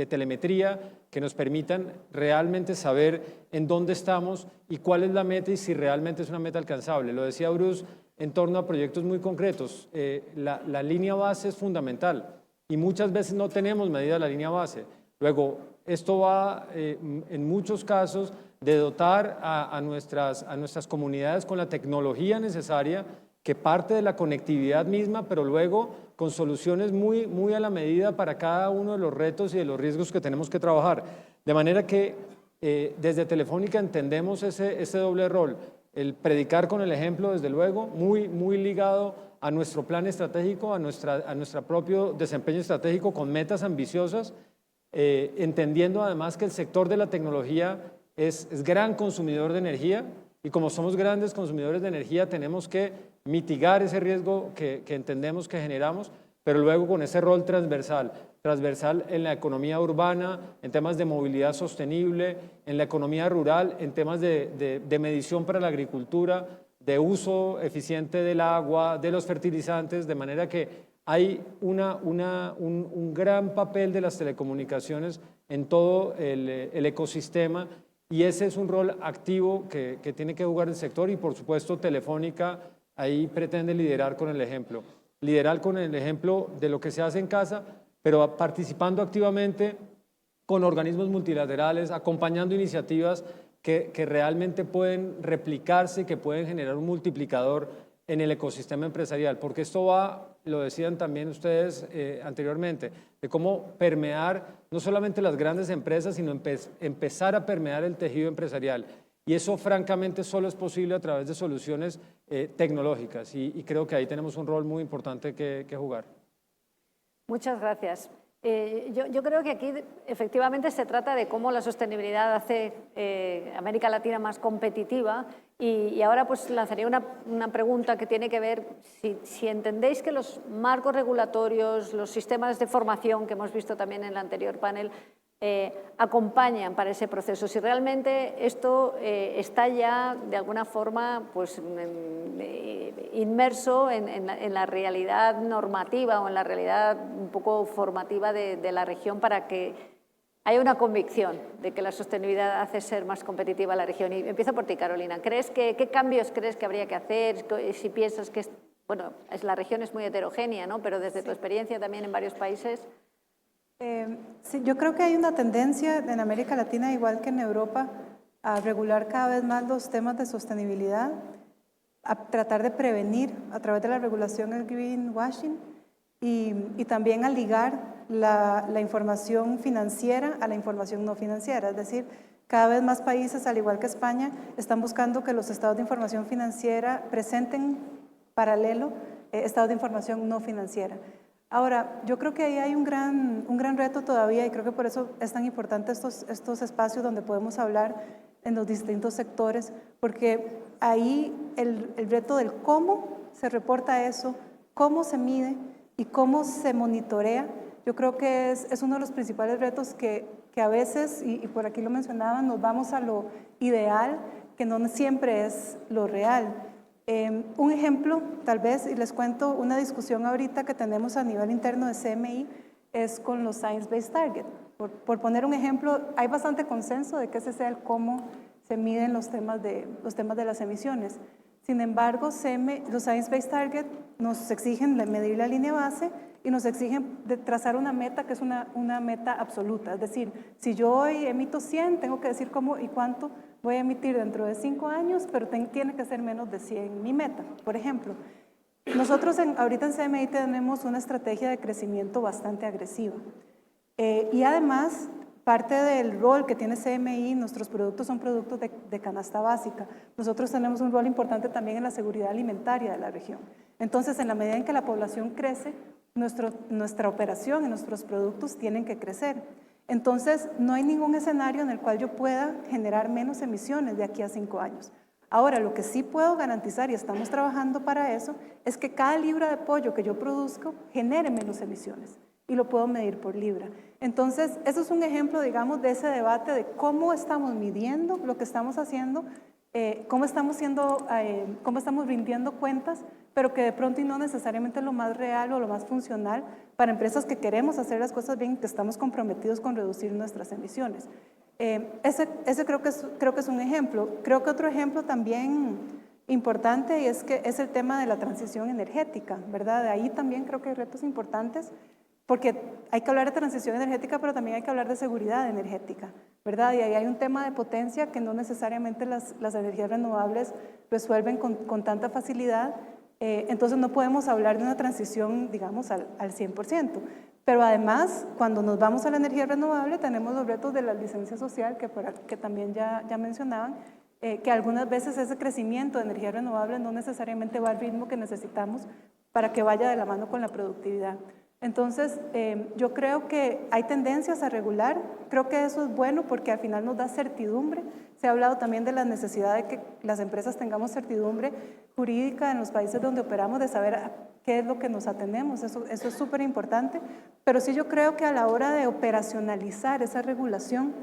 telemetría que nos permitan realmente saber en dónde estamos y cuál es la meta y si realmente es una meta alcanzable. Lo decía Bruce en torno a proyectos muy concretos. La línea base es fundamental y muchas veces no tenemos medida la línea base. Luego, esto va en muchos casos de dotar a nuestras comunidades con la tecnología necesaria, que parte de la conectividad misma, pero luego con soluciones muy a la medida para cada uno de los retos y de los riesgos que tenemos que trabajar. De manera que desde Telefónica entendemos ese doble rol, el predicar con el ejemplo, desde luego, muy ligado a nuestro plan estratégico, a nuestro propio desempeño estratégico con metas ambiciosas, entendiendo además que el sector de la tecnología es gran consumidor de energía Y como somos grandes consumidores de energía, tenemos que mitigar ese riesgo que entendemos que generamos, pero luego con ese rol transversal en la economía urbana, en temas de movilidad sostenible, en la economía rural, en temas de medición para la agricultura, de uso eficiente del agua, de los fertilizantes, de manera que hay un gran papel de las telecomunicaciones en todo el ecosistema, y ese es un rol activo que tiene que jugar el sector, y por supuesto Telefónica ahí pretende liderar con el ejemplo de lo que se hace en casa, pero participando activamente con organismos multilaterales, acompañando iniciativas que realmente pueden replicarse y que pueden generar un multiplicador en el ecosistema empresarial, porque esto va, lo decían también ustedes anteriormente, de cómo permear no solamente las grandes empresas, sino empezar a permear el tejido empresarial. Y eso, francamente, solo es posible a través de soluciones tecnológicas, y creo que ahí tenemos un rol muy importante que jugar. Muchas gracias. Yo creo que aquí efectivamente se trata de cómo la sostenibilidad hace América Latina más competitiva, y ahora pues lanzaría una pregunta que tiene que ver si entendéis que los marcos regulatorios, los sistemas de formación que hemos visto también en el anterior panel, acompañan para ese proceso, si realmente esto está ya de alguna forma pues, inmerso en la realidad normativa o en la realidad un poco formativa de la región, para que haya una convicción de que la sostenibilidad hace ser más competitiva la región. Y empiezo por ti, Carolina. ¿Qué cambios crees que habría que hacer? Si piensas que, bueno, la región es muy heterogénea, ¿no? Pero desde tu experiencia también en varios países. Sí, yo creo que hay una tendencia en América Latina, igual que en Europa, a regular cada vez más los temas de sostenibilidad, a tratar de prevenir a través de la regulación el greenwashing, y también a ligar la información financiera a la información no financiera. Es decir, cada vez más países, al igual que España, están buscando que los estados de información financiera presenten paralelo estados de información no financiera. Ahora, yo creo que ahí hay un gran reto todavía, y creo que por eso es tan importante estos espacios donde podemos hablar en los distintos sectores, porque ahí el reto del cómo se reporta eso, cómo se mide y cómo se monitorea, yo creo que es uno de los principales retos que a veces, y por aquí lo mencionaban, nos vamos a lo ideal, que no siempre es lo real. Un ejemplo, tal vez, y les cuento una discusión ahorita que tenemos a nivel interno de CMI, es con los Science-Based Targets. Por poner un ejemplo, hay bastante consenso de que ese sea el cómo se miden los temas de las emisiones. Sin embargo, los Science-Based Targets nos exigen medir la línea base y nos exigen trazar una meta que es una meta absoluta. Es decir, si yo hoy emito 100, tengo que decir cómo y cuánto voy a emitir dentro de 5 años, pero tiene que ser menos de 100 mi meta, por ejemplo. Nosotros ahorita en CMI tenemos una estrategia de crecimiento bastante agresiva. Y además, parte del rol que tiene CMI, nuestros productos son productos de canasta básica. Nosotros tenemos un rol importante también en la seguridad alimentaria de la región. Entonces, en la medida en que la población crece, nuestra operación y nuestros productos tienen que crecer. Entonces, no hay ningún escenario en el cual yo pueda generar menos emisiones de aquí a 5 años. Ahora, lo que sí puedo garantizar, y estamos trabajando para eso, es que cada libra de pollo que yo produzco genere menos emisiones, y lo puedo medir por libra. Entonces, eso es un ejemplo, digamos, de ese debate de cómo estamos midiendo lo que estamos haciendo, cómo estamos rindiendo cuentas, pero que de pronto y no necesariamente lo más real o lo más funcional para empresas que queremos hacer las cosas bien, que estamos comprometidos con reducir nuestras emisiones. Ese creo que es un ejemplo. Creo que otro ejemplo también importante es el tema de la transición energética, ¿verdad? De ahí también creo que hay retos importantes, porque hay que hablar de transición energética, pero también hay que hablar de seguridad energética, ¿verdad? Y ahí hay un tema de potencia que no necesariamente las energías renovables resuelven con tanta facilidad. Entonces no podemos hablar de una transición, digamos, al 100%. Pero además, cuando nos vamos a la energía renovable, tenemos los retos de la licencia social, que también ya mencionaban, que algunas veces ese crecimiento de energía renovable no necesariamente va al ritmo que necesitamos para que vaya de la mano con la productividad. Entonces, yo creo que hay tendencias a regular, creo que eso es bueno porque al final nos da certidumbre. Se ha hablado también de la necesidad de que las empresas tengamos certidumbre jurídica en los países donde operamos, de saber a qué es lo que nos atenemos, eso es súper importante, pero sí yo creo que a la hora de operacionalizar esa regulación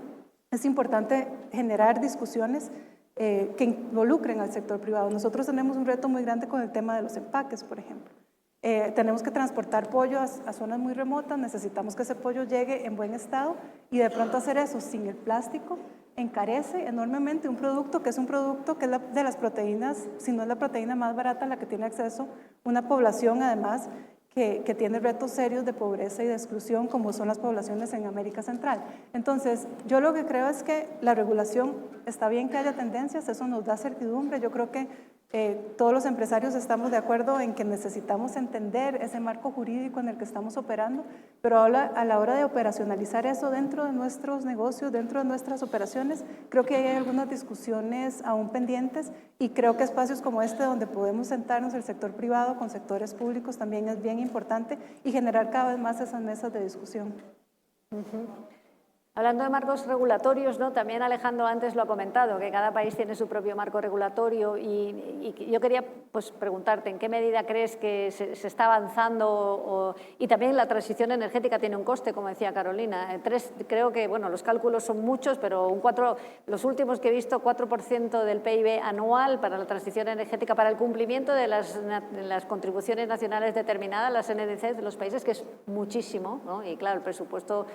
es importante generar discusiones que involucren al sector privado. Nosotros tenemos un reto muy grande con el tema de los empaques, por ejemplo. Tenemos que transportar pollo a zonas muy remotas, necesitamos que ese pollo llegue en buen estado y de pronto hacer eso sin el plástico encarece enormemente un producto que es de las proteínas, si no es la proteína más barata a la que tiene acceso una población además que tiene retos serios de pobreza y de exclusión como son las poblaciones en América Central. Entonces, yo lo que creo es que la regulación, está bien que haya tendencias, eso nos da certidumbre, yo creo que todos los empresarios estamos de acuerdo en que necesitamos entender ese marco jurídico en el que estamos operando, pero a la hora de operacionalizar eso dentro de nuestros negocios, dentro de nuestras operaciones, creo que hay algunas discusiones aún pendientes y creo que espacios como este donde podemos sentarnos el sector privado con sectores públicos también es bien importante y generar cada vez más esas mesas de discusión. Hablando de marcos regulatorios, ¿no? También Alejandro antes lo ha comentado, que cada país tiene su propio marco regulatorio y yo quería pues, preguntarte en qué medida crees que se está avanzando y también la transición energética tiene un coste, como decía Carolina. Creo que bueno, los cálculos son muchos, pero los últimos que he visto, 4% del PIB anual para la transición energética, para el cumplimiento de las contribuciones nacionales determinadas, las NDCs de los países, que es muchísimo, ¿no? Y claro, el presupuesto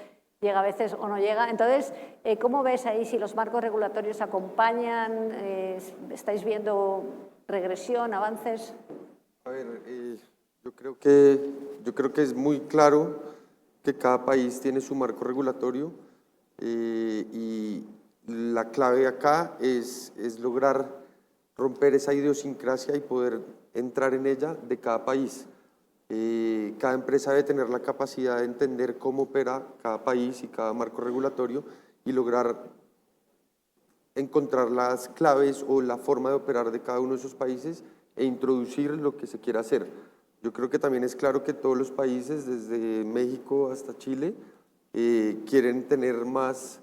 llega a veces o no llega. Entonces, ¿cómo ves ahí si los marcos regulatorios acompañan? ¿Estáis viendo regresión, avances? A ver, yo creo que es muy claro que cada país tiene su marco regulatorio y la clave acá es lograr romper esa idiosincrasia y poder entrar en ella de cada país. Cada empresa debe tener la capacidad de entender cómo opera cada país y cada marco regulatorio y lograr encontrar las claves o la forma de operar de cada uno de esos países e introducir lo que se quiera hacer. Yo creo que también es claro que todos los países, desde México hasta Chile, quieren tener más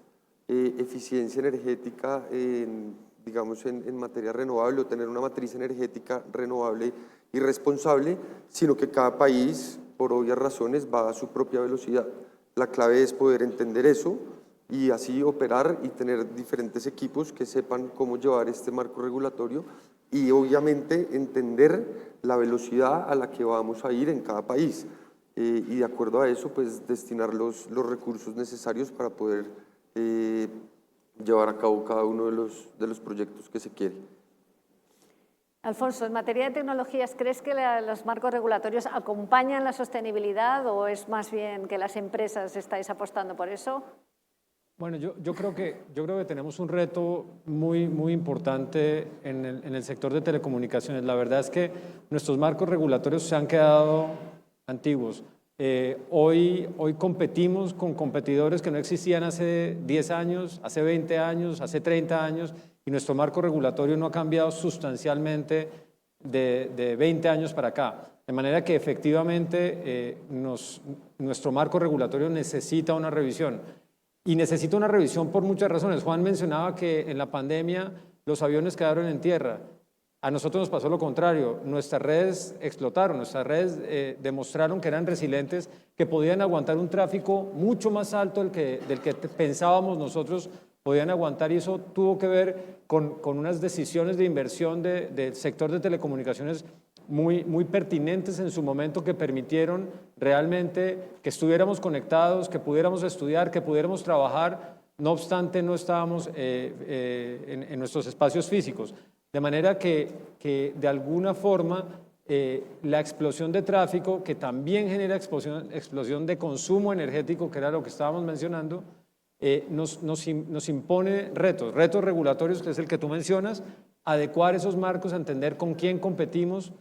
eficiencia energética digamos, en materia renovable o tener una matriz energética renovable y responsable, sino que cada país, por obvias razones, va a su propia velocidad. La clave es poder entender eso y así operar y tener diferentes equipos que sepan cómo llevar este marco regulatorio y obviamente entender la velocidad a la que vamos a ir en cada país y de acuerdo a eso pues destinar los recursos necesarios para poder llevar a cabo cada uno de los proyectos que se quiere. Alfonso, en materia de tecnologías, ¿crees que los marcos regulatorios acompañan la sostenibilidad o es más bien que las empresas estáis apostando por eso? Bueno, yo creo que tenemos un reto muy importante en el sector de telecomunicaciones. La verdad es que nuestros marcos regulatorios se han quedado antiguos. Hoy competimos con competidores que no existían hace 10 años, hace 20 años, hace 30 años, y nuestro marco regulatorio no ha cambiado sustancialmente de 20 años para acá. De manera que efectivamente nuestro marco regulatorio necesita una revisión. Y necesita una revisión por muchas razones. Juan mencionaba que en la pandemia los aviones quedaron en tierra. A nosotros nos pasó lo contrario. Nuestras redes explotaron, nuestras redes demostraron que eran resilientes, que podían aguantar un tráfico mucho más alto del que pensábamos nosotros podían aguantar, y eso tuvo que ver con unas decisiones de inversión del sector de telecomunicaciones muy pertinentes en su momento, que permitieron realmente que estuviéramos conectados, que pudiéramos estudiar, que pudiéramos trabajar, no obstante no estábamos en nuestros espacios físicos. De manera que de alguna forma la explosión de tráfico, que también genera explosión de consumo energético, que era lo que estábamos mencionando, nos impone retos regulatorios, que es el que tú mencionas, adecuar esos marcos, entender con quién competimos,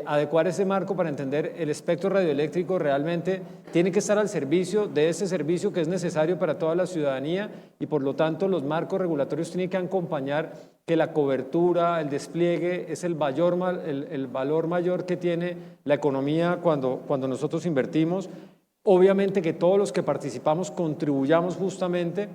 adecuar ese marco para entender el espectro radioeléctrico realmente tiene que estar al servicio de ese servicio que es necesario para toda la ciudadanía y por lo tanto los marcos regulatorios tienen que acompañar que la cobertura, el despliegue es el valor mayor que tiene la economía cuando nosotros invertimos. Obviamente que todos los que participamos contribuyamos justamente,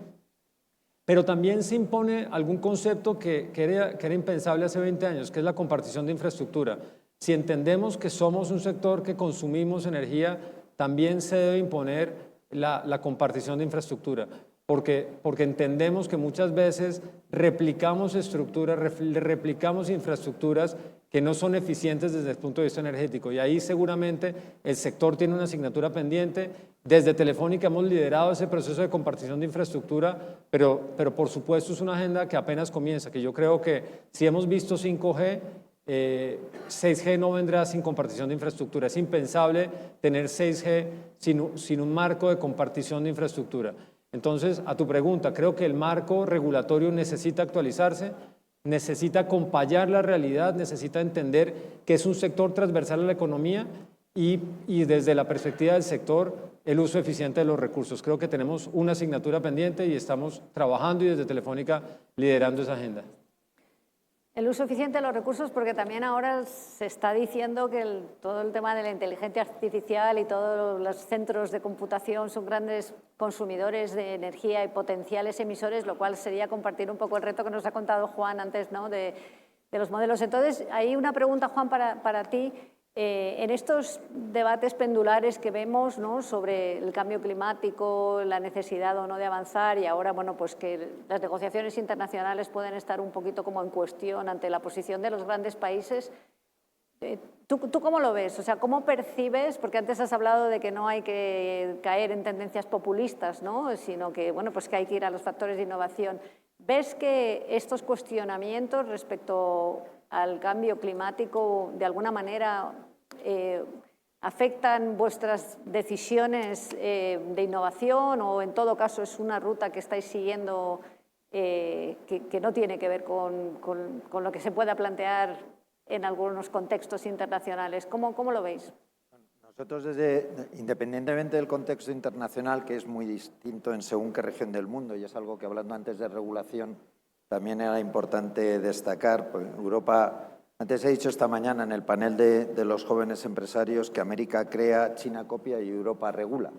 pero también se impone algún concepto que era impensable hace 20 años, que es la compartición de infraestructura. Si entendemos que somos un sector que consumimos energía, también se debe imponer la compartición de infraestructura, porque entendemos que muchas veces replicamos estructuras, replicamos infraestructuras que no son eficientes desde el punto de vista energético. Y ahí seguramente el sector tiene una asignatura pendiente. Desde Telefónica hemos liderado ese proceso de compartición de infraestructura, pero por supuesto es una agenda que apenas comienza, que yo creo que si hemos visto 5G, 6G no vendrá sin compartición de infraestructura. Es impensable tener 6G sin un marco de compartición de infraestructura. Entonces, a tu pregunta, creo que el marco regulatorio necesita actualizarse, necesita acompañar la realidad, necesita entender que es un sector transversal a la economía y desde la perspectiva del sector, el uso eficiente de los recursos. Creo que tenemos una asignatura pendiente y estamos trabajando y desde Telefónica liderando esa agenda. El uso eficiente de los recursos, porque también ahora se está diciendo que todo el tema de la inteligencia artificial y todos los centros de computación son grandes consumidores de energía y potenciales emisores, lo cual sería compartir un poco el reto que nos ha contado Juan antes, ¿no? de los modelos. Entonces, hay una pregunta, Juan, para ti. En estos debates pendulares que vemos, ¿no?, sobre el cambio climático, la necesidad o no de avanzar y ahora, bueno, pues que las negociaciones internacionales pueden estar un poquito como en cuestión ante la posición de los grandes países, ¿tú cómo lo ves? O sea, ¿cómo percibes? Porque antes has hablado de que no hay que caer en tendencias populistas, ¿no?, sino que, bueno, pues que hay que ir a los factores de innovación. ¿Ves que estos cuestionamientos respecto al cambio climático de alguna manera afectan vuestras decisiones de innovación o en todo caso es una ruta que estáis siguiendo que no tiene que ver con lo que se pueda plantear en algunos contextos internacionales? ¿Cómo lo veis? Nosotros, independientemente del contexto internacional, que es muy distinto en según qué región del mundo, y es algo que hablando antes de regulación también era importante destacar, pues Europa, antes he dicho esta mañana en el panel de los jóvenes empresarios que América crea, China copia y Europa regula.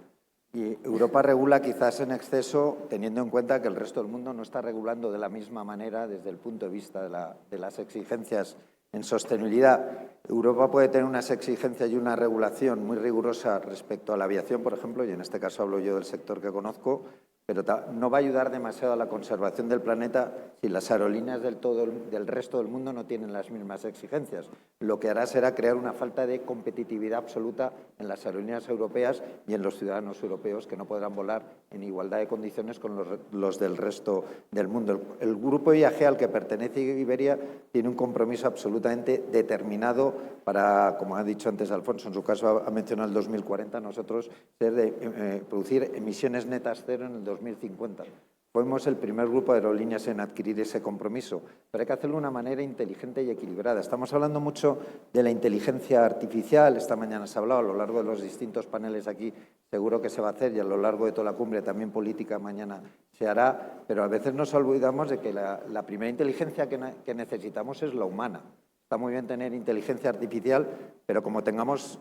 Y Europa regula quizás en exceso, teniendo en cuenta que el resto del mundo no está regulando de la misma manera desde el punto de vista de las exigencias en sostenibilidad. Europa puede tener unas exigencias y una regulación muy rigurosa respecto a la aviación, por ejemplo, y en este caso hablo yo del sector que conozco, pero no va a ayudar demasiado a la conservación del planeta si las aerolíneas del resto del mundo no tienen las mismas exigencias. Lo que hará será crear una falta de competitividad absoluta en las aerolíneas europeas y en los ciudadanos europeos que no podrán volar en igualdad de condiciones con los del resto del mundo. El grupo IAG al que pertenece Iberia tiene un compromiso absolutamente determinado para, como ha dicho antes Alfonso, en su caso ha mencionado el 2040, nosotros ser de producir emisiones netas cero en el 2050. Fuimos el primer grupo de aerolíneas en adquirir ese compromiso, pero hay que hacerlo de una manera inteligente y equilibrada. Estamos hablando mucho de la inteligencia artificial, esta mañana se ha hablado a lo largo de los distintos paneles aquí, seguro que se va a hacer y a lo largo de toda la cumbre también política mañana se hará, pero a veces nos olvidamos de que la primera inteligencia que necesitamos es la humana. Está muy bien tener inteligencia artificial, pero como tengamos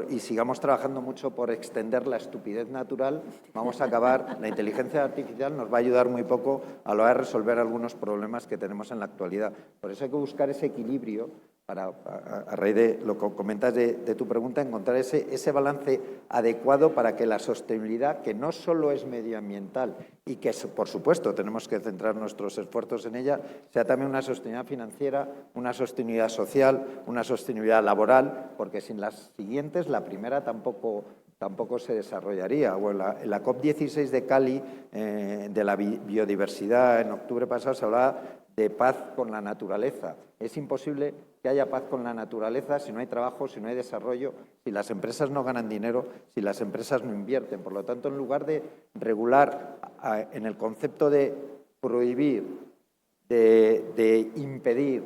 y sigamos trabajando mucho por extender la estupidez natural, vamos a acabar, la inteligencia artificial nos va a ayudar muy poco a la hora de resolver algunos problemas que tenemos en la actualidad. Por eso hay que buscar ese equilibrio para, a raíz de lo que comentas de tu pregunta, encontrar ese balance adecuado para que la sostenibilidad, que no solo es medioambiental y que, por supuesto, tenemos que centrar nuestros esfuerzos en ella, sea también una sostenibilidad financiera, una sostenibilidad social, una sostenibilidad laboral, porque sin las siguientes, la primera tampoco se desarrollaría. O en la COP16 de Cali, de la biodiversidad, en octubre pasado se hablaba de paz con la naturaleza. Es imposible que haya paz con la naturaleza si no hay trabajo, si no hay desarrollo, si las empresas no ganan dinero, si las empresas no invierten. Por lo tanto, en lugar de regular en el concepto de prohibir, de impedir,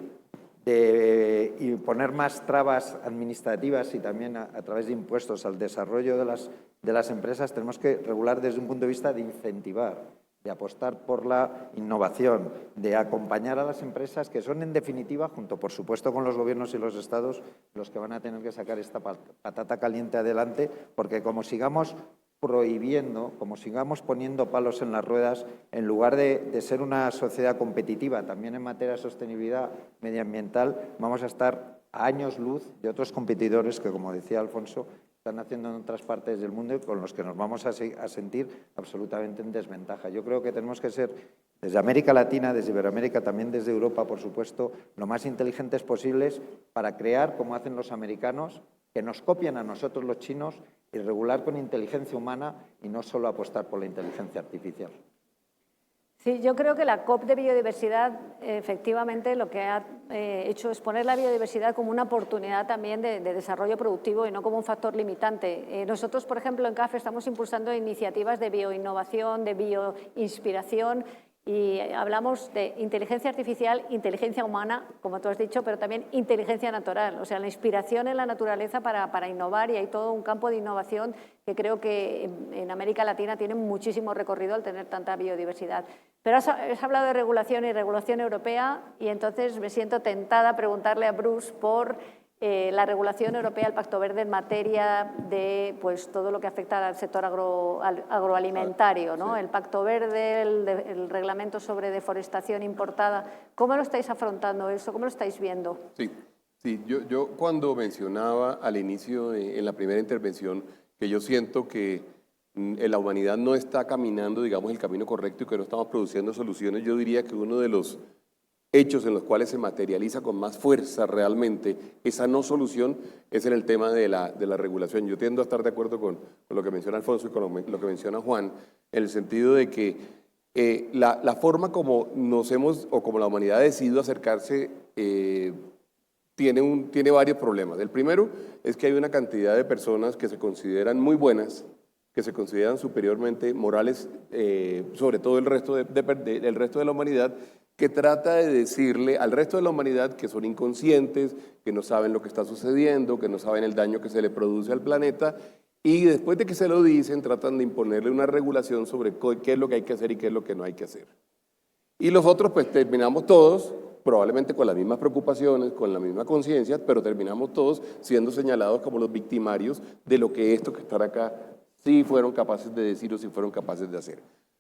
y poner más trabas administrativas y también a través de impuestos al desarrollo de las empresas, tenemos que regular desde un punto de vista de incentivar, de apostar por la innovación, de acompañar a las empresas que son, en definitiva, junto, por supuesto, con los gobiernos y los estados, los que van a tener que sacar esta patata caliente adelante, porque como sigamos prohibiendo, como sigamos poniendo palos en las ruedas, en lugar de ser una sociedad competitiva también en materia de sostenibilidad medioambiental, vamos a estar a años luz de otros competidores que, como decía Alfonso, están haciendo en otras partes del mundo y con los que nos vamos a sentir absolutamente en desventaja. Yo creo que tenemos que ser, desde América Latina, desde Iberoamérica, también desde Europa, por supuesto, lo más inteligentes posibles para crear, como hacen los americanos, que nos copian a nosotros los chinos, y regular con inteligencia humana y no solo apostar por la inteligencia artificial. Sí, yo creo que la COP de biodiversidad efectivamente lo que ha hecho es poner la biodiversidad como una oportunidad también de desarrollo productivo y no como un factor limitante. Nosotros, por ejemplo, en CAF estamos impulsando iniciativas de bioinnovación, de bioinspiración, y hablamos de inteligencia artificial, inteligencia humana, como tú has dicho, pero también inteligencia natural, o sea, la inspiración en la naturaleza para innovar, y hay todo un campo de innovación que creo que en América Latina tiene muchísimo recorrido al tener tanta biodiversidad. Pero has hablado de regulación y regulación europea, y entonces me siento tentada a preguntarle a Bruce por la regulación europea, el Pacto Verde en materia de pues, todo lo que afecta al sector agroalimentario, ¿no? Sí. El Pacto Verde, el reglamento sobre deforestación importada. ¿Cómo lo estáis afrontando eso? ¿Cómo lo estáis viendo? Sí, yo cuando mencionaba al inicio, en la primera intervención, que yo siento que la humanidad no está caminando, digamos, el camino correcto y que no estamos produciendo soluciones, yo diría que uno de los hechos en los cuales se materializa con más fuerza realmente esa no solución es en el tema de la regulación. Yo tiendo a estar de acuerdo con lo que menciona Alfonso y con lo que menciona Juan, en el sentido de que la forma como nos hemos, o como la humanidad ha decidido acercarse, tiene varios problemas. El primero es que hay una cantidad de personas que se consideran muy buenas, que se consideran superiormente morales, sobre todo el resto del resto de la humanidad, que trata de decirle al resto de la humanidad que son inconscientes, que no saben lo que está sucediendo, que no saben el daño que se le produce al planeta, y después de que se lo dicen, tratan de imponerle una regulación sobre qué es lo que hay que hacer y qué es lo que no hay que hacer. Y los otros, pues terminamos todos, probablemente con las mismas preocupaciones, con la misma conciencia, pero terminamos todos siendo señalados como los victimarios de lo que estos que están acá sí fueron capaces de decir o sí fueron capaces de hacer.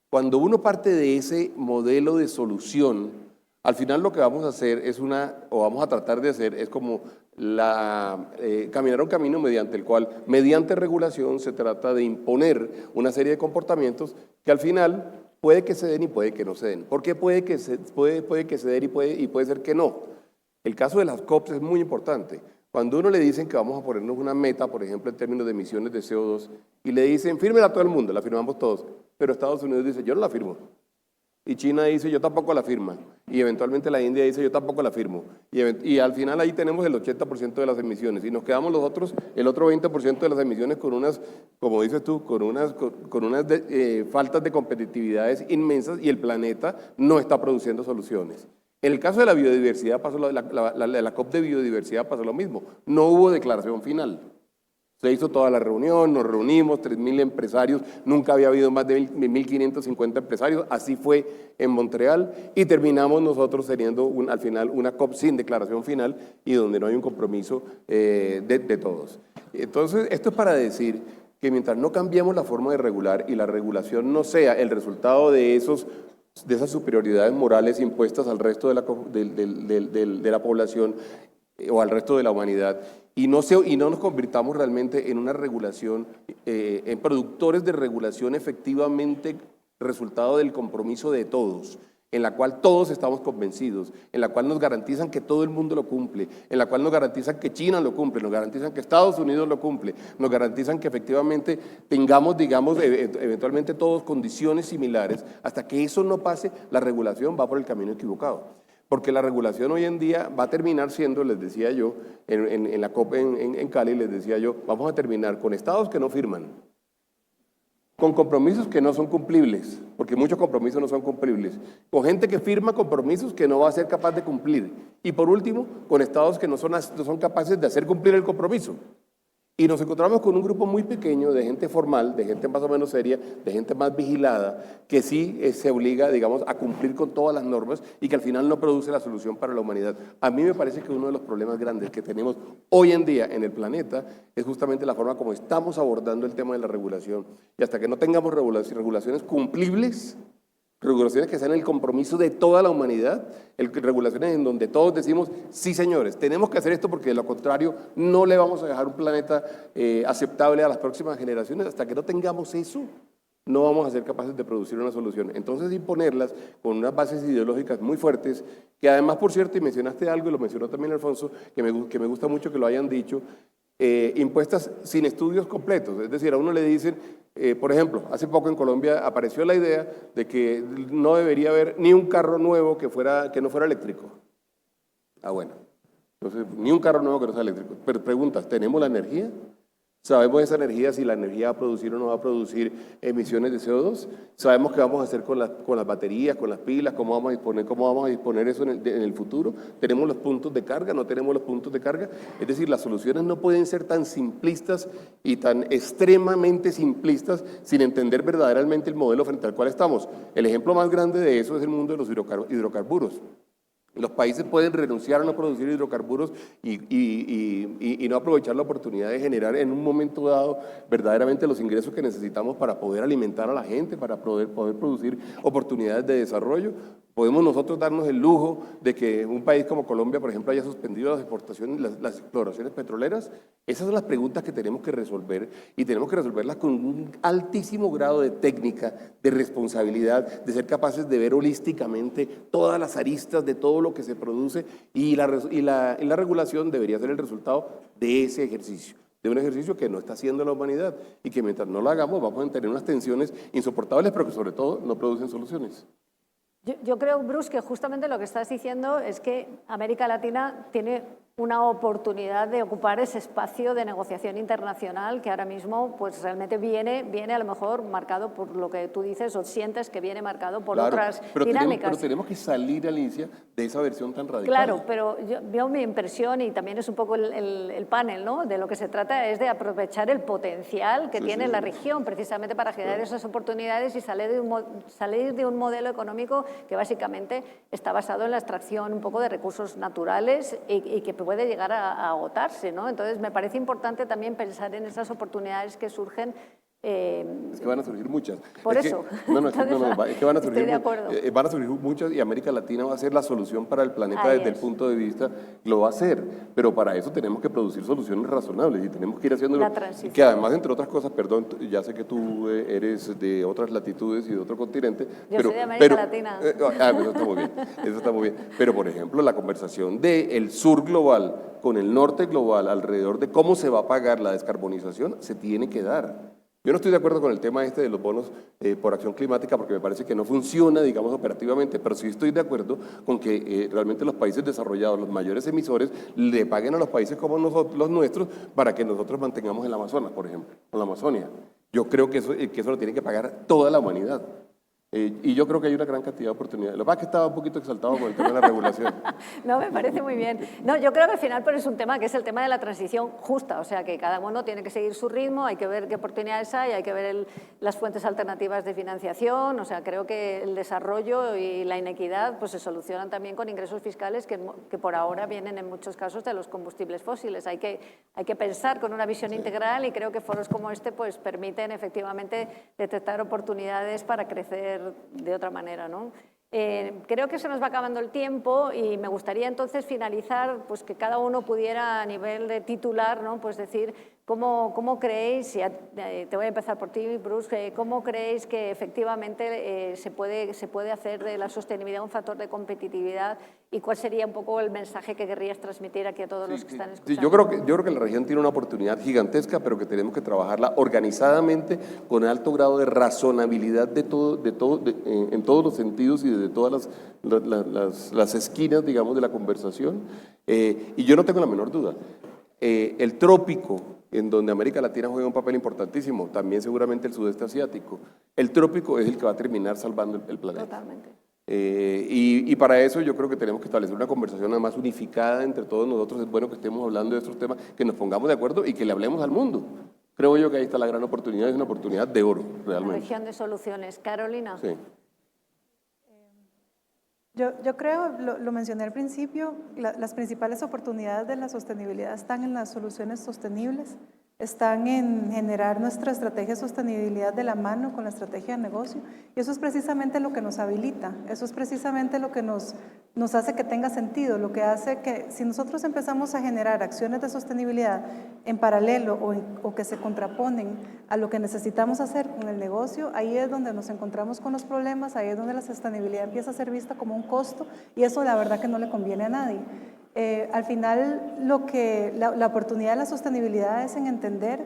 Cuando uno parte de ese modelo de solución, al final lo que vamos a hacer es vamos a tratar de hacer es como caminar un camino mediante el cual, mediante regulación, se trata de imponer una serie de comportamientos que al final puede que se den y puede que no se den. ¿Por qué puede que se den y puede ser que no? El caso de las COPs es muy importante. Cuando uno le dicen que vamos a ponernos una meta, por ejemplo, en términos de emisiones de CO2, y le dicen, fírmela a todo el mundo, la firmamos todos, pero Estados Unidos dice, yo no la firmo. Y China dice, yo tampoco la firmo. Y eventualmente la India dice, yo tampoco la firmo. Y al final ahí tenemos el 80% de las emisiones. Y nos quedamos los otros, el otro 20% de las emisiones con unas, como dices tú, con unas faltas de competitividades inmensas, y el planeta no está produciendo soluciones. En el caso de la biodiversidad, la COP de biodiversidad pasó lo mismo. No hubo declaración final. Se hizo toda la reunión, nos reunimos, 3.000 empresarios, nunca había habido más de 1.550 empresarios, así fue en Montreal, y terminamos nosotros teniendo al final una COP sin declaración final y donde no hay un compromiso de todos. Entonces, esto es para decir que mientras no cambiemos la forma de regular y la regulación no sea el resultado de esas superioridades morales impuestas al resto de la población o al resto de la humanidad, y no nos convirtamos realmente en una regulación, en productores de regulación efectivamente resultado del compromiso de todos, en la cual todos estamos convencidos, en la cual nos garantizan que todo el mundo lo cumple, en la cual nos garantizan que China lo cumple, nos garantizan que Estados Unidos lo cumple, nos garantizan que efectivamente tengamos, digamos, eventualmente todos condiciones similares. Hasta que eso no pase, la regulación va por el camino equivocado. Porque la regulación hoy en día va a terminar siendo, les decía yo, en la COP en Cali, les decía yo, vamos a terminar con estados que no firman, con compromisos que no son cumplibles, porque muchos compromisos no son cumplibles, con gente que firma compromisos que no va a ser capaz de cumplir, y por último, con estados que no son capaces de hacer cumplir el compromiso. Y nos encontramos con un grupo muy pequeño de gente formal, de gente más o menos seria, de gente más vigilada, que sí se obliga, digamos, a cumplir con todas las normas y que al final no produce la solución para la humanidad. A mí me parece que uno de los problemas grandes que tenemos hoy en día en el planeta es justamente la forma como estamos abordando el tema de la regulación. Y hasta que no tengamos regulaciones cumplibles, regulaciones que sean el compromiso de toda la humanidad, regulaciones en donde todos decimos, sí señores, tenemos que hacer esto porque de lo contrario no le vamos a dejar un planeta aceptable a las próximas generaciones. Hasta que no tengamos eso, no vamos a ser capaces de producir una solución. Entonces imponerlas con unas bases ideológicas muy fuertes, que además, por cierto, y mencionaste algo, y lo mencionó también Alfonso, que me gusta mucho que lo hayan dicho, impuestas sin estudios completos. Es decir, a uno le dicen, por ejemplo, hace poco en Colombia apareció la idea de que no debería haber ni un carro nuevo que no fuera eléctrico. Ah, bueno. Entonces, ni un carro nuevo que no sea eléctrico. Pero preguntas, ¿tenemos la energía? ¿Sabemos esa energía, si la energía va a producir o no va a producir emisiones de CO2? ¿Sabemos qué vamos a hacer con las baterías, con las pilas? ¿Cómo vamos a disponer eso en el futuro? ¿Tenemos los puntos de carga? ¿No tenemos los puntos de carga? Es decir, las soluciones no pueden ser tan simplistas y tan extremadamente simplistas sin entender verdaderamente el modelo frente al cual estamos. El ejemplo más grande de eso es el mundo de los hidrocarburos. Los países pueden renunciar a no producir hidrocarburos y no aprovechar la oportunidad de generar en un momento dado verdaderamente los ingresos que necesitamos para poder alimentar a la gente, para poder producir oportunidades de desarrollo. ¿Podemos nosotros darnos el lujo de que un país como Colombia, por ejemplo, haya suspendido las exportaciones, las exploraciones petroleras? Esas son las preguntas que tenemos que resolver y tenemos que resolverlas con un altísimo grado de técnica, de responsabilidad, de ser capaces de ver holísticamente todas las aristas de todo lo que se produce y la regulación debería ser el resultado de ese ejercicio. De un ejercicio que no está haciendo la humanidad y que mientras no lo hagamos vamos a tener unas tensiones insoportables, pero que sobre todo no producen soluciones. Yo creo, Bruce, que justamente lo que estás diciendo es que América Latina tiene una oportunidad de ocupar ese espacio de negociación internacional que ahora mismo pues realmente viene a lo mejor marcado por lo que tú dices o sientes que viene marcado por otras dinámicas. Pero tenemos que salir, Alicia, de esa versión tan radical. Claro, pero yo mi impresión, y también es un poco el panel, ¿no? De lo que se trata es de aprovechar el potencial que tiene la región precisamente para generar esas oportunidades y salir de un modelo económico que básicamente está basado en la extracción un poco de recursos naturales y que puede llegar a agotarse, ¿no? Entonces me parece importante también pensar en esas oportunidades que surgen. Es que van a surgir muchas. Por eso. Es que van a surgir, estoy de acuerdo. Van a surgir muchas y América Latina va a ser la solución para el planeta desde el punto de vista, lo va a hacer, pero para eso tenemos que producir soluciones razonables y tenemos que ir haciéndolo. La transición. Que además, entre otras cosas, perdón, ya sé que tú eres de otras latitudes y de otro continente. Yo soy de América Latina. Eso está muy bien, eso está muy bien. Pero, por ejemplo, la conversación del sur global con el norte global alrededor de cómo se va a pagar la descarbonización se tiene que dar. Yo no estoy de acuerdo con el tema de los bonos por acción climática porque me parece que no funciona, digamos, operativamente, pero sí estoy de acuerdo con que realmente los países desarrollados, los mayores emisores, le paguen a los países como nosotros, los nuestros, para que nosotros mantengamos el Amazonas, por ejemplo, o la Amazonia. Yo creo que eso lo tiene que pagar toda la humanidad. Y yo creo que hay una gran cantidad de oportunidades. Lo que pasa es que estaba un poquito exaltado con el tema de la regulación. No, me parece muy bien. No, yo creo que al final pero es un tema que es el tema de la transición justa, o sea que cada uno tiene que seguir su ritmo, hay que ver qué oportunidades hay que ver las fuentes alternativas de financiación, o sea, creo que el desarrollo y la inequidad pues se solucionan también con ingresos fiscales que por ahora vienen en muchos casos de los combustibles fósiles. Hay que pensar con una visión integral y creo que foros como este pues permiten efectivamente detectar oportunidades para crecer de otra manera, ¿no? Creo que se nos va acabando el tiempo y me gustaría entonces finalizar, pues que cada uno pudiera a nivel de titular, ¿no? Pues decir cómo creéis, te voy a empezar por ti, Bruce, cómo creéis que efectivamente se puede hacer de la sostenibilidad un factor de competitividad y cuál sería un poco el mensaje que querrías transmitir aquí a todos los que están escuchando. Sí, yo creo que la región tiene una oportunidad gigantesca, pero que tenemos que trabajarla organizadamente con alto grado de razonabilidad en todos los sentidos y desde todas las esquinas, digamos, de la conversación. Y yo no tengo la menor duda. El trópico, en donde América Latina juega un papel importantísimo, también seguramente el sudeste asiático. El trópico es el que va a terminar salvando el planeta. Totalmente. Y para eso yo creo que tenemos que establecer una conversación más unificada entre todos nosotros. Es bueno que estemos hablando de estos temas, que nos pongamos de acuerdo y que le hablemos al mundo. Creo yo que ahí está la gran oportunidad, es una oportunidad de oro, La realmente. región de soluciones. Carolina. Sí. Yo creo, lo mencioné al principio, las principales oportunidades de la sostenibilidad están en las soluciones sostenibles, están en generar nuestra estrategia de sostenibilidad de la mano con la estrategia de negocio. Y eso es precisamente lo que nos habilita, eso es precisamente lo que nos hace que tenga sentido, lo que hace que si nosotros empezamos a generar acciones de sostenibilidad en paralelo o que se contraponen a lo que necesitamos hacer con el negocio, ahí es donde nos encontramos con los problemas, ahí es donde la sostenibilidad empieza a ser vista como un costo y eso la verdad que no le conviene a nadie. Al final, la oportunidad de la sostenibilidad es en entender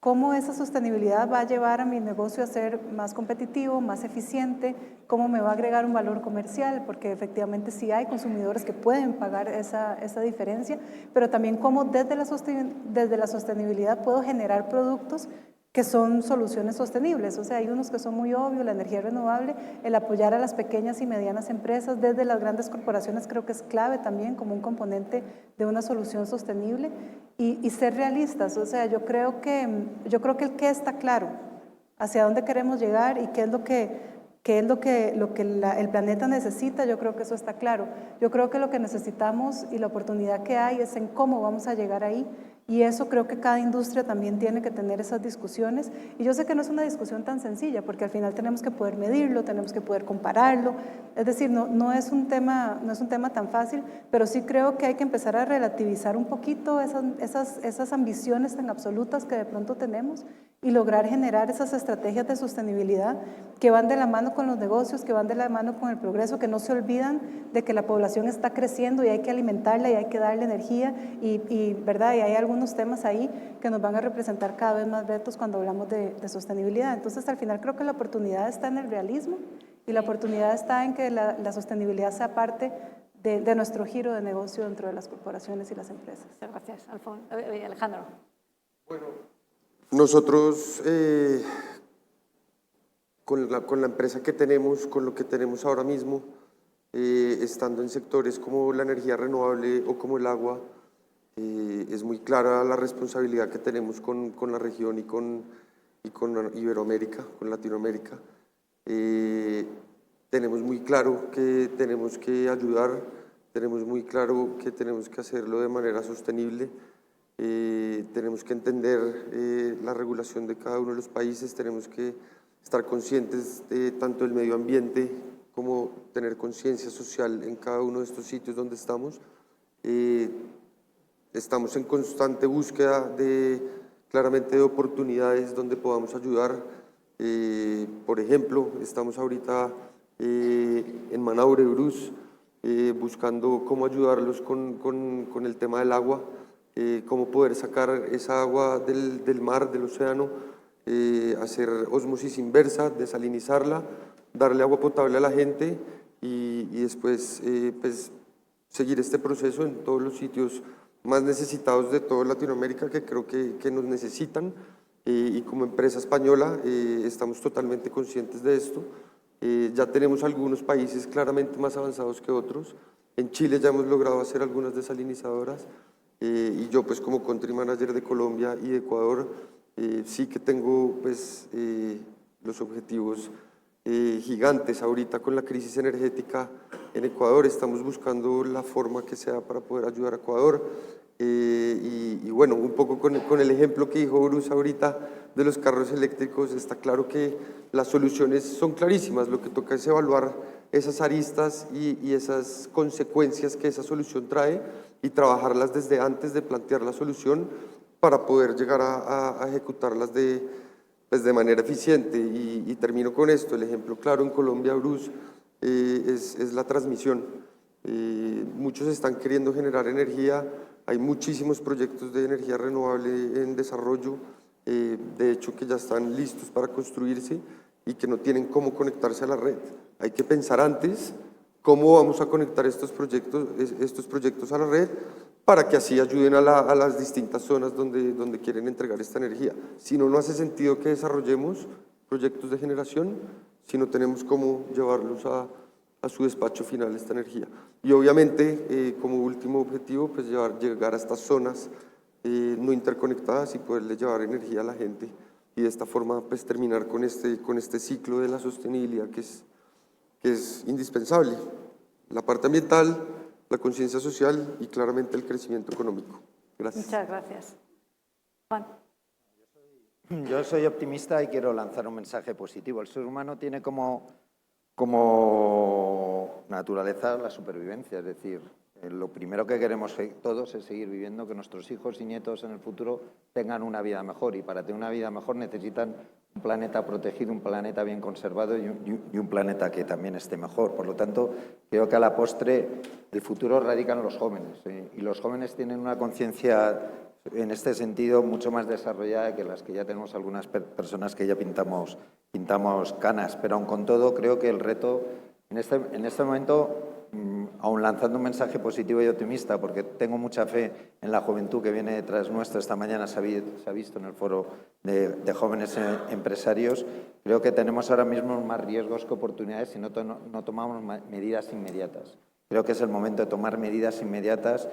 cómo esa sostenibilidad va a llevar a mi negocio a ser más competitivo, más eficiente, cómo me va a agregar un valor comercial, porque efectivamente sí hay consumidores que pueden pagar esa diferencia, pero también cómo desde la sostenibilidad puedo generar productos que son soluciones sostenibles. O sea, hay unos que son muy obvios, la energía renovable, el apoyar a las pequeñas y medianas empresas desde las grandes corporaciones creo que es clave también como un componente de una solución sostenible y ser realistas. O sea, yo creo que el qué está claro, hacia dónde queremos llegar y qué es lo que el planeta necesita, yo creo que eso está claro. Yo creo que lo que necesitamos y la oportunidad que hay es en cómo vamos a llegar ahí. Y eso creo que cada industria también tiene que tener esas discusiones. Y yo sé que no es una discusión tan sencilla, porque al final tenemos que poder medirlo, tenemos que poder compararlo. Es decir, no es un tema tan fácil, pero sí creo que hay que empezar a relativizar un poquito esas ambiciones tan absolutas que de pronto tenemos y lograr generar esas estrategias de sostenibilidad que van de la mano con los negocios, que van de la mano con el progreso, que no se olvidan de que la población está creciendo y hay que alimentarla y hay que darle energía ¿verdad? Y hay algunos temas ahí que nos van a representar cada vez más retos cuando hablamos de sostenibilidad. Entonces, al final creo que la oportunidad está en el realismo y la oportunidad está en que la sostenibilidad sea parte de nuestro giro de negocio dentro de las corporaciones y las empresas. Muchas gracias, Alejandro. Bueno, nosotros con la empresa que tenemos, con lo que tenemos ahora mismo, estando en sectores como la energía renovable o como el agua, es muy clara la responsabilidad que tenemos con la región y con Iberoamérica, con Latinoamérica. Tenemos muy claro que tenemos que ayudar, tenemos muy claro que tenemos que hacerlo de manera sostenible. Tenemos que entender la regulación de cada uno de los países, tenemos que estar conscientes de tanto del medio ambiente como tener conciencia social en cada uno de estos sitios donde estamos. Estamos en constante búsqueda claramente de oportunidades donde podamos ayudar. Por ejemplo, estamos ahorita en Manaure, Bruce, buscando cómo ayudarlos con el tema del agua. Cómo poder sacar esa agua del mar, del océano, hacer ósmosis inversa, desalinizarla, darle agua potable a la gente y después pues, seguir este proceso en todos los sitios más necesitados de toda Latinoamérica que creo que nos necesitan y como empresa española estamos totalmente conscientes de esto. Ya tenemos algunos países claramente más avanzados que otros. En Chile ya hemos logrado hacer algunas desalinizadoras. Y yo pues como country manager de Colombia y de Ecuador sí que tengo pues los objetivos gigantes ahorita con la crisis energética en Ecuador. Estamos buscando la forma que sea para poder ayudar a Ecuador y bueno, un poco con el ejemplo que dijo Bruce ahorita de los carros eléctricos, está claro que las soluciones son clarísimas, lo que toca es evaluar esas aristas y esas consecuencias que esa solución trae y trabajarlas desde antes de plantear la solución para poder llegar a ejecutarlas de manera eficiente. Y termino con esto, el ejemplo claro en Colombia, Bruce, es la transmisión. Muchos están queriendo generar energía, hay muchísimos proyectos de energía renovable en desarrollo, de hecho que ya están listos para construirse y que no tienen cómo conectarse a la red. Hay que pensar antes cómo vamos a conectar estos proyectos a la red para que así ayuden a las distintas zonas donde quieren entregar esta energía. Si no, no hace sentido que desarrollemos proyectos de generación si no tenemos cómo llevarlos a su despacho final esta energía. Y obviamente, como último objetivo, pues llegar a estas zonas no interconectadas y poderle llevar energía a la gente y de esta forma pues terminar con este ciclo de la sostenibilidad que es indispensable. La parte ambiental, la conciencia social y claramente el crecimiento económico. Gracias. Muchas gracias. Juan. Yo soy optimista y quiero lanzar un mensaje positivo. El ser humano tiene como naturaleza la supervivencia, es decir, lo primero que queremos todos es seguir viviendo, que nuestros hijos y nietos en el futuro tengan una vida mejor, y para tener una vida mejor necesitan un planeta protegido, un planeta bien conservado y un planeta que también esté mejor. Por lo tanto, creo que a la postre el futuro radica en los jóvenes, y los jóvenes tienen una conciencia en este sentido mucho más desarrollada que las que ya tenemos algunas personas que ya pintamos canas. Pero aun con todo, creo que el reto en este momento, aun lanzando un mensaje positivo y optimista, porque tengo mucha fe en la juventud que viene detrás nuestra, esta mañana se ha visto en el foro de jóvenes empresarios, creo que tenemos ahora mismo más riesgos que oportunidades si no tomamos medidas inmediatas. Creo que es el momento de tomar medidas inmediatas,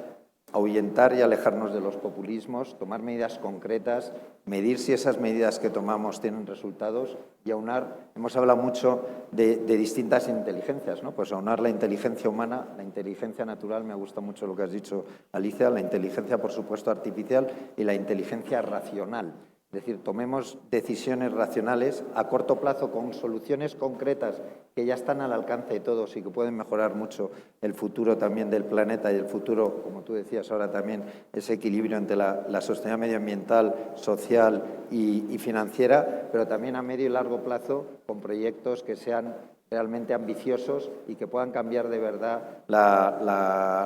ahuyentar y alejarnos de los populismos, tomar medidas concretas, medir si esas medidas que tomamos tienen resultados y aunar. Hemos hablado mucho de distintas inteligencias, ¿no? Pues aunar la inteligencia humana, la inteligencia natural, me gusta mucho lo que has dicho, Alicia, la inteligencia, por supuesto, artificial y la inteligencia racional. Es decir, tomemos decisiones racionales a corto plazo con soluciones concretas que ya están al alcance de todos y que pueden mejorar mucho el futuro también del planeta y el futuro, como tú decías ahora también, ese equilibrio entre la sostenibilidad medioambiental, social y financiera, pero también a medio y largo plazo con proyectos que sean realmente ambiciosos y que puedan cambiar de verdad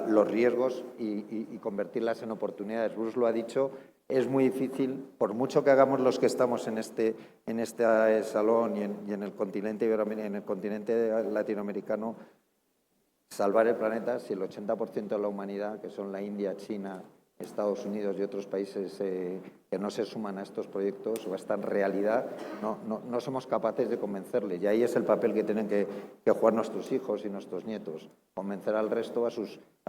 los riesgos y convertirlas en oportunidades. Bruce lo ha dicho. Es muy difícil, por mucho que hagamos los que estamos en este salón y en el continente latinoamericano, salvar el planeta si el 80% de la humanidad, que son la India, China, Estados Unidos y otros países que no se suman a estos proyectos o a esta realidad, no somos capaces de convencerles. Y ahí es el papel que tienen que jugar nuestros hijos y nuestros nietos, convencer al resto, a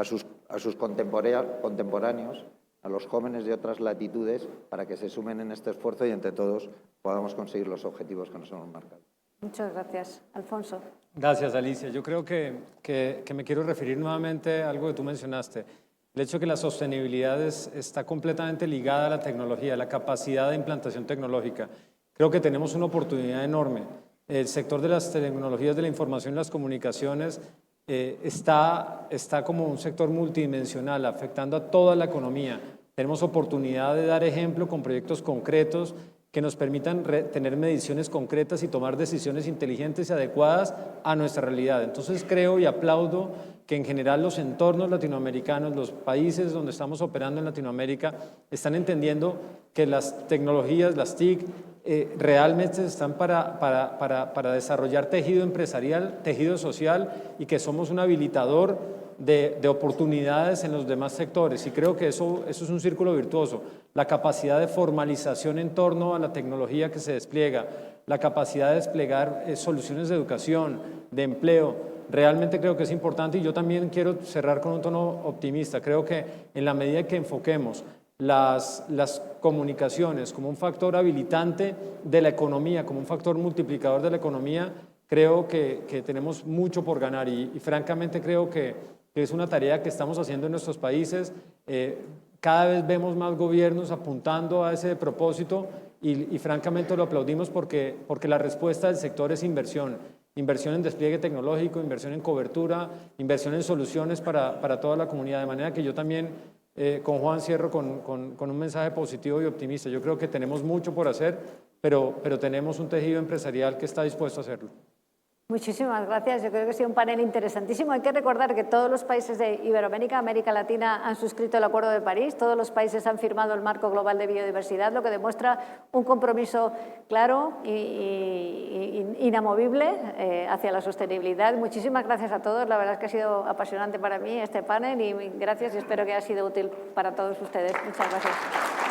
sus contemporáneos, a los jóvenes de otras latitudes, para que se sumen en este esfuerzo y entre todos podamos conseguir los objetivos que nos hemos marcado. Muchas gracias. Alfonso. Gracias, Alicia. Yo creo que me quiero referir nuevamente a algo que tú mencionaste. El hecho de que la sostenibilidad está completamente ligada a la tecnología, a la capacidad de implantación tecnológica. Creo que tenemos una oportunidad enorme. El sector de las tecnologías de la información y las comunicaciones está como un sector multidimensional, afectando a toda la economía. Tenemos oportunidad de dar ejemplo con proyectos concretos que nos permitan tener mediciones concretas y tomar decisiones inteligentes y adecuadas a nuestra realidad. Entonces creo y aplaudo que en general los entornos latinoamericanos, los países donde estamos operando en Latinoamérica, están entendiendo que las tecnologías, las TIC, realmente están para desarrollar tejido empresarial, tejido social, y que somos un habilitador de oportunidades en los demás sectores. Y creo que eso es un círculo virtuoso. La capacidad de formalización en torno a la tecnología que se despliega, la capacidad de desplegar soluciones de educación, de empleo, realmente creo que es importante. Y yo también quiero cerrar con un tono optimista. Creo que en la medida que enfoquemos las comunicaciones como un factor habilitante de la economía, como un factor multiplicador de la economía, creo que tenemos mucho por ganar y francamente creo que es una tarea que estamos haciendo en nuestros países. Cada vez vemos más gobiernos apuntando a ese propósito y francamente lo aplaudimos porque la respuesta del sector es inversión en despliegue tecnológico, inversión en cobertura, inversión en soluciones para toda la comunidad, de manera que yo también con Juan cierro con un mensaje positivo y optimista. Yo creo que tenemos mucho por hacer, pero tenemos un tejido empresarial que está dispuesto a hacerlo. Muchísimas gracias. Yo creo que ha sido un panel interesantísimo. Hay que recordar que todos los países de Iberoamérica, América Latina, han suscrito el Acuerdo de París. Todos los países han firmado el Marco Global de Biodiversidad, lo que demuestra un compromiso claro e inamovible hacia la sostenibilidad. Muchísimas gracias a todos. La verdad es que ha sido apasionante para mí este panel y gracias y espero que haya sido útil para todos ustedes. Muchas gracias.